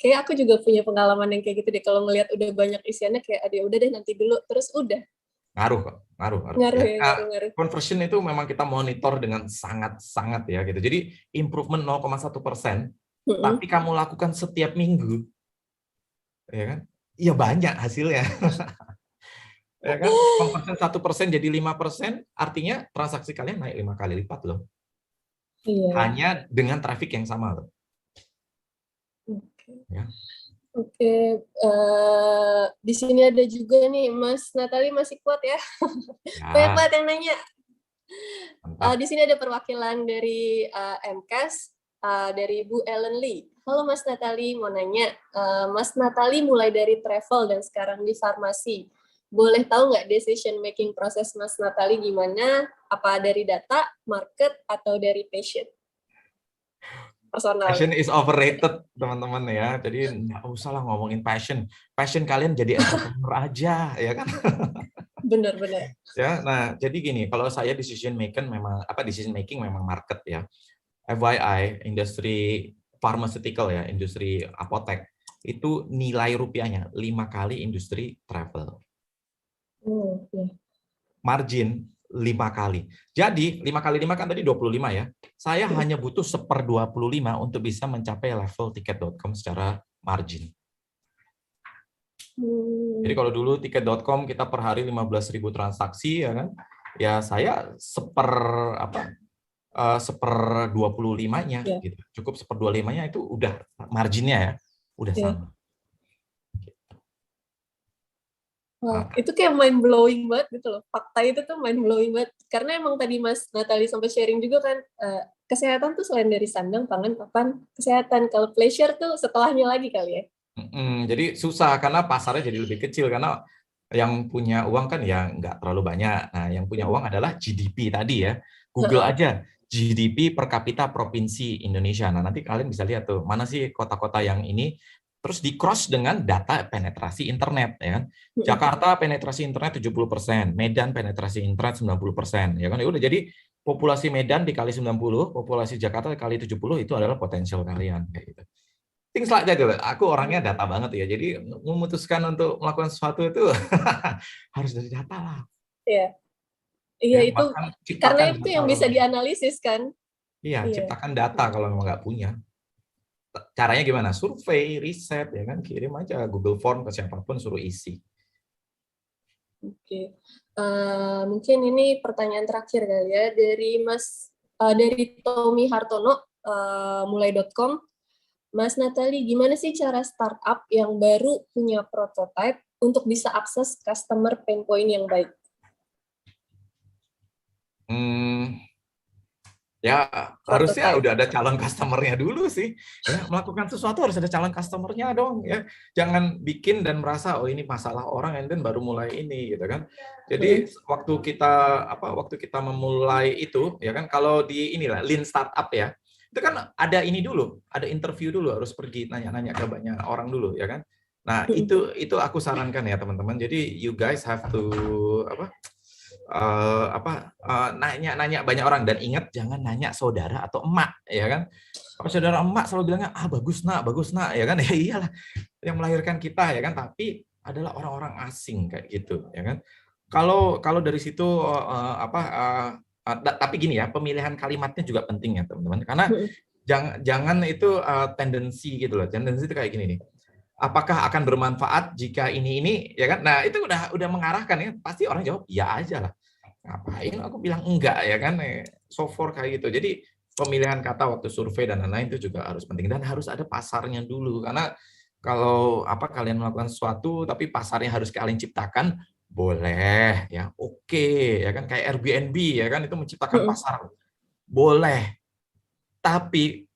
Kayak aku juga punya pengalaman yang kayak gitu deh, kalau ngelihat udah banyak isiannya kayak ada udah deh nanti dulu, terus udah. Ngaruh kok, ngaruh. Ngaruh. Conversion itu memang kita monitor dengan sangat-sangat ya gitu. Jadi improvement 0,1%, tapi kamu lakukan setiap minggu, ya kan? Iya banyak hasilnya. Ya kan? Conversion 1% jadi 5%, artinya transaksi kalian naik 5 kali lipat loh. Iya. Hanya dengan traffic yang sama loh. Oke. Ya. Oke, di sini ada juga nih Mas Natali, masih kuat ya? Banyak banget yang nanya. Di sini ada perwakilan dari MCAS, dari Bu Ellen Lee. Halo Mas Natali, mau nanya, Mas Natali mulai dari travel dan sekarang di farmasi. Boleh tahu nggak decision making proses Mas Natali gimana? Apa dari data, market, atau dari passion? Personal. Passion is overrated, teman-teman ya. Jadi nggak usah lah ngomongin passion. Passion kalian jadi entrepreneur aja, ya kan? Benar-benar. Ya, nah jadi gini, kalau saya decision making memang market ya. FYI, industri pharmaceutical ya, industri apotek itu nilai rupiahnya 5 kali industri travel. Margin 5 kali. Jadi 5 kali 5 kan tadi 25 ya. Saya hanya butuh 1/25 untuk bisa mencapai level tiket.com secara margin. Jadi kalau dulu tiket.com kita per hari 15.000 transaksi ya kan. Ya saya 1/25-nya gitu. Cukup 1/25-nya itu udah marginnya ya. Udah sama. Wah, itu kayak mind blowing banget gitu loh. Fakta itu tuh mind blowing banget. Karena emang tadi Mas Natali sampai sharing juga kan, kesehatan tuh selain dari sandang, pangan, papan, kesehatan. Kalau pleasure tuh setelahnya lagi kali ya. Jadi susah karena pasarnya jadi lebih kecil karena yang punya uang kan ya nggak terlalu banyak. Nah, yang punya uang adalah GDP tadi ya. Google aja GDP per kapita provinsi Indonesia. Nah, nanti kalian bisa lihat tuh mana sih kota-kota yang ini. Terus di cross dengan data penetrasi internet ya kan. Jakarta penetrasi internet 70%, Medan penetrasi internet 90% ya kan. Ya udah jadi populasi Medan dikali 90, populasi Jakarta dikali 70 itu adalah potensial kalian kayak gitu. Things like that. Aku orangnya data banget ya. Jadi memutuskan untuk melakukan sesuatu itu harus dari data lah. Iya. Iya, Ya, itu bahkan karena ciptakan itu data yang bisa kalau dianalisis kan. iya, Iya. ciptakan data kalau memang nggak punya. Caranya gimana? Survei, riset, ya kan? Kirim aja Google Form ke siapapun, suruh isi. Oke. Mungkin ini pertanyaan terakhir kali ya dari Tommy Hartono, mulai.com. Mas Natali, gimana sih cara startup yang baru punya prototype untuk bisa akses customer pain point yang baik? Ya, harusnya Prototype. udah ada calon customer-nya dulu sih. Ya, melakukan sesuatu harus ada calon customer-nya dong, ya. Jangan bikin dan merasa oh ini masalah orang and then baru mulai ini gitu kan. Jadi waktu kita memulai itu ya kan kalau di inilah lean startup ya. Itu kan ada ini dulu, ada interview dulu, harus pergi nanya-nanya ke banyak orang dulu ya kan. Nah, itu aku sarankan ya teman-teman. Jadi you guys have to nanya-nanya banyak orang dan ingat jangan nanya saudara atau emak ya kan. Kalau saudara emak selalu bilangnya bagus nak ya kan. Ya iyalah yang melahirkan kita ya kan, tapi adalah orang-orang asing kayak gitu ya kan. Kalau dari situ tapi gini ya, pemilihan kalimatnya juga penting ya teman-teman, karena jangan itu tendensi gitu loh. Tendensi itu kayak gini nih. Apakah akan bermanfaat jika ini ya kan? Nah, itu udah mengarahkan ya. Pasti orang jawab iya aja lah. Ngapain aku bilang enggak ya kan? So far kayak gitu. Jadi pemilihan kata waktu survei dan lain-lain itu juga harus penting dan harus ada pasarnya dulu, karena kalau kalian melakukan sesuatu tapi pasarnya harus kalian ciptakan, boleh ya, oke ya kan, kayak Airbnb ya kan, itu menciptakan pasar boleh, tapi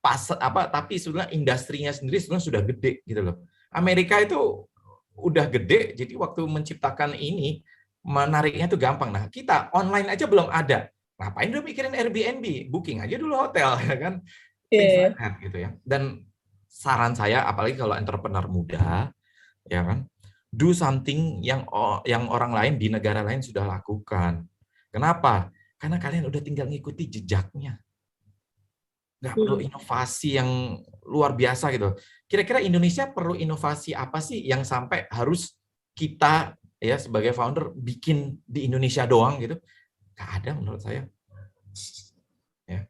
tapi sebenarnya industrinya sendiri sebenarnya sudah gede gitu loh. Amerika itu udah gede, jadi waktu menciptakan ini menariknya tuh gampang. Nah, kita online aja belum ada. Ngapain udah mikirin Airbnb? Booking aja dulu hotel ya kan. Things like that gitu ya. Dan saran saya apalagi kalau entrepreneur muda ya kan, do something yang orang lain di negara lain sudah lakukan. Kenapa? Karena kalian udah tinggal ngikuti jejaknya. Nggak perlu inovasi yang luar biasa gitu. Kira-kira Indonesia perlu inovasi apa sih yang sampai harus kita ya sebagai founder bikin di Indonesia doang gitu? Nggak ada menurut saya. Ya.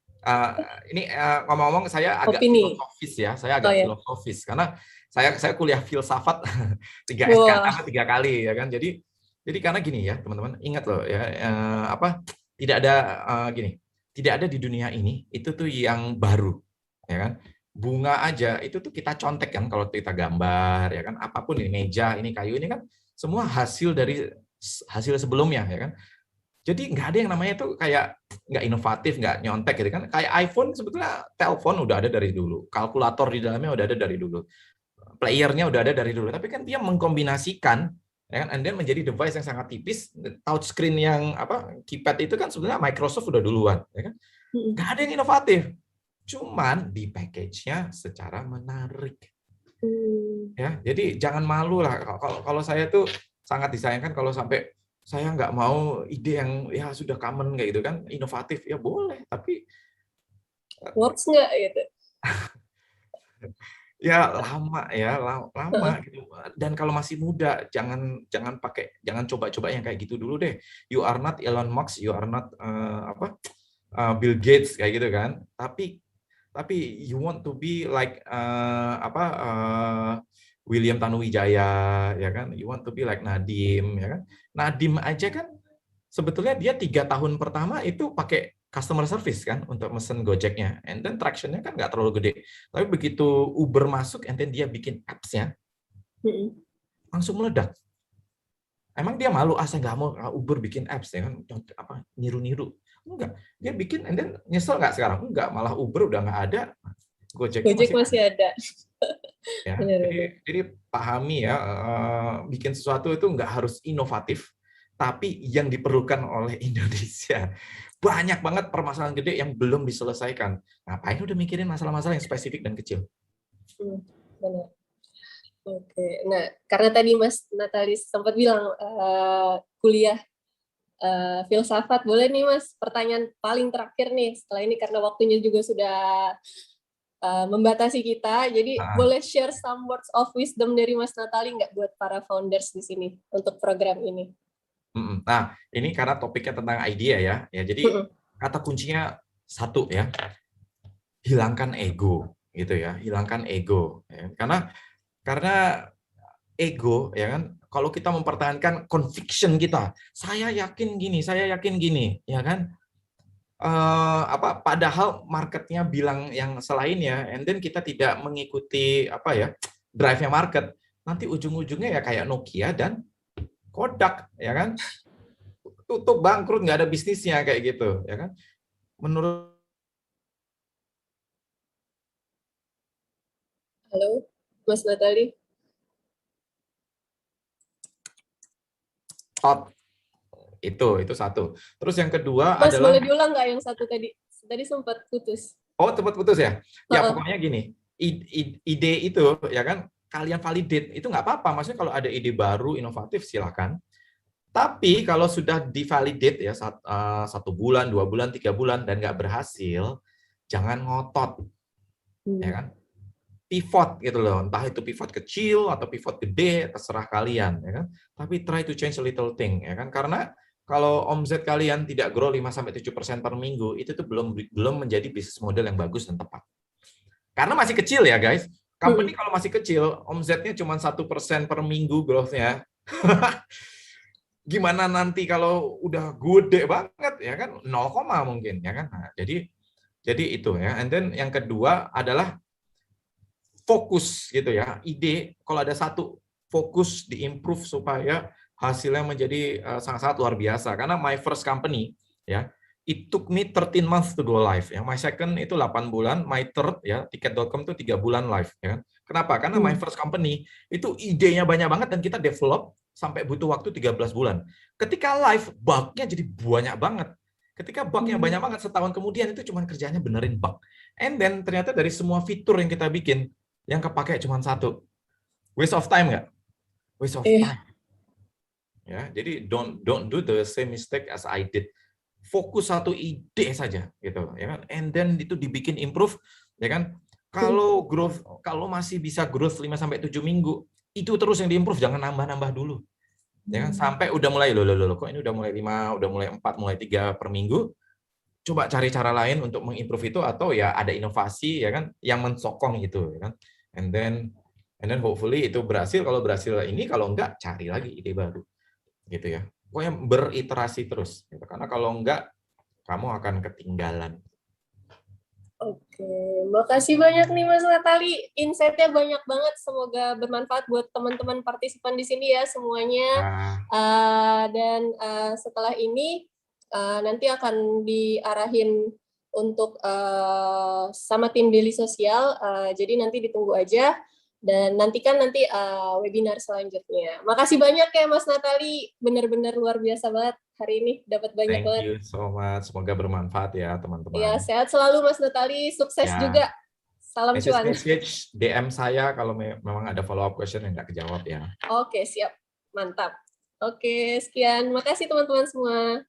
Ini ngomong-ngomong saya agak Opini. filosofis ya, saya agak filosofis karena saya kuliah filsafat 3 kali ya kan. Jadi karena gini ya teman-teman, ingat loh ya tidak ada gini. Tidak ada di dunia ini itu tuh yang baru, ya kan? Bunga aja itu tuh kita contek kan kalau kita gambar, ya kan? Apapun ini meja, ini kayu, ini kan semua hasil dari hasil sebelumnya, ya kan? Jadi nggak ada yang namanya tuh kayak nggak inovatif, nggak nyontek gitu kan? Kayak iPhone sebetulnya telepon udah ada dari dulu, kalkulator di dalamnya udah ada dari dulu, playernya udah ada dari dulu, tapi kan dia mengkombinasikan ya kan, and then menjadi device yang sangat tipis, touchscreen yang keypad itu kan sebenarnya Microsoft udah duluan, ya kan? Nggak ada yang inovatif, cuman di package-nya secara menarik. Ya, jadi jangan malu lah. Kalau saya tuh sangat disayangkan kalau sampai saya nggak mau ide yang ya sudah common kayak gitu kan, inovatif ya boleh, tapi works nggak gitu. Ya lama ya, lama gitu. Dan kalau masih muda jangan coba-coba yang kayak gitu dulu deh. You are not Elon Musk, you are not Bill Gates kayak gitu kan. Tapi you want to be like William Tanuwijaya ya kan. You want to be like Nadiem ya kan. Nadiem aja kan sebetulnya dia 3 tahun pertama itu pakai customer service kan untuk mesen Gojeknya, and then traction-nya kan nggak terlalu gede. Tapi begitu Uber masuk, and then dia bikin apps-nya, langsung meledak. Emang dia malu, saya nggak mau Uber bikin apps ya kan, niru-niru. Enggak, dia bikin, and then nyesel nggak sekarang? Enggak, malah Uber udah nggak ada, Gojek masih ada. Ya, jadi pahami ya, bikin sesuatu itu nggak harus inovatif, tapi yang diperlukan oleh Indonesia. Banyak banget permasalahan gede yang belum diselesaikan. Ngapain udah mikirin masalah-masalah yang spesifik dan kecil? Benar. Oke, nah karena tadi Mas Natalis sempat bilang kuliah filsafat, boleh nih Mas pertanyaan paling terakhir nih setelah ini karena waktunya juga sudah membatasi kita, jadi boleh share some words of wisdom dari Mas Natali nggak buat para founders di sini untuk program ini? Nah, ini karena topiknya tentang idea ya. Jadi kata kuncinya satu ya, hilangkan ego gitu ya, hilangkan ego. Ya. Karena ego ya kan, kalau kita mempertahankan conviction kita, saya yakin gini, ya kan. Padahal marketnya bilang yang selainnya, and then kita tidak mengikuti drive-nya market, nanti ujung-ujungnya ya kayak Nokia dan Kodak, ya kan, tutup bangkrut, nggak ada bisnisnya kayak gitu, ya kan. Menurut Halo, Mas Natali. itu satu. Terus yang kedua Mas, adalah, boleh diulang nggak yang satu tadi? Tadi sempat putus. Oh, sempat putus ya? Ya pokoknya gini, ide itu ya kan, kalian validate itu nggak apa-apa. Maksudnya kalau ada ide baru, inovatif, silakan. Tapi kalau sudah divalidate ya 1 bulan, 2 bulan, 3 bulan dan nggak berhasil, jangan ngotot, ya kan? Pivot gitu loh, entah itu pivot kecil atau pivot gede, terserah kalian, ya kan? Tapi try to change a little thing, ya kan? Karena kalau omset kalian tidak grow 5-7% per minggu, itu tuh belum menjadi bisnis model yang bagus dan tepat. Karena masih kecil ya guys. Company kalau masih kecil, omsetnya cuma 1% per minggu growth-nya. Gimana nanti kalau udah gede banget ya kan, 0, mungkin ya kan. Nah, jadi itu ya. And then yang kedua adalah fokus gitu ya. Ide kalau ada satu, fokus diimprove supaya hasilnya menjadi sangat-sangat luar biasa. Karena my first company ya, it took me 13 months to go live ya. My second itu 8 bulan, my third ya, tiket.com itu 3 bulan live ya. Kenapa? Karena my first company itu idenya banyak banget dan kita develop sampai butuh waktu 13 bulan. Ketika live, bug-nya jadi banyak banget. Ketika bug-nya banyak banget, setahun kemudian itu cuma kerjanya benerin bug. And then ternyata dari semua fitur yang kita bikin, yang kepake cuma satu. Waste of time nggak? Waste of time. Ya, jadi don't do the same mistake as I did. Fokus satu ide saja gitu ya kan, and then itu dibikin improve ya kan. Kalau masih bisa growth 5-7 minggu, itu terus yang diimprove, jangan nambah-nambah dulu ya kan, sampai udah mulai loh kok ini udah mulai 5, udah mulai 4, mulai 3 per minggu, coba cari cara lain untuk mengimprove itu, atau ya ada inovasi ya kan yang mensokong gitu ya kan, and then hopefully itu berhasil. Kalau berhasil ini, kalau enggak cari lagi ide baru gitu ya. Pokoknya beriterasi terus, gitu. Karena kalau enggak, kamu akan ketinggalan. Oke, makasih banyak nih Mas Natali. Insight-nya banyak banget. Semoga bermanfaat buat teman-teman partisipan di sini ya semuanya. Dan setelah ini nanti akan diarahin untuk sama tim Daily Sosial. Jadi nanti ditunggu aja. Dan nantikan webinar selanjutnya. Makasih banyak ya Mas Natali, benar-benar luar biasa banget hari ini, dapat banyak banget. Thank you so much, semoga bermanfaat ya teman-teman. Ya, sehat selalu Mas Natali, sukses juga. Salam cuan. DM saya kalau memang ada follow up question yang nggak kejawab ya. Oke, siap. Mantap. Oke, sekian. Makasih teman-teman semua.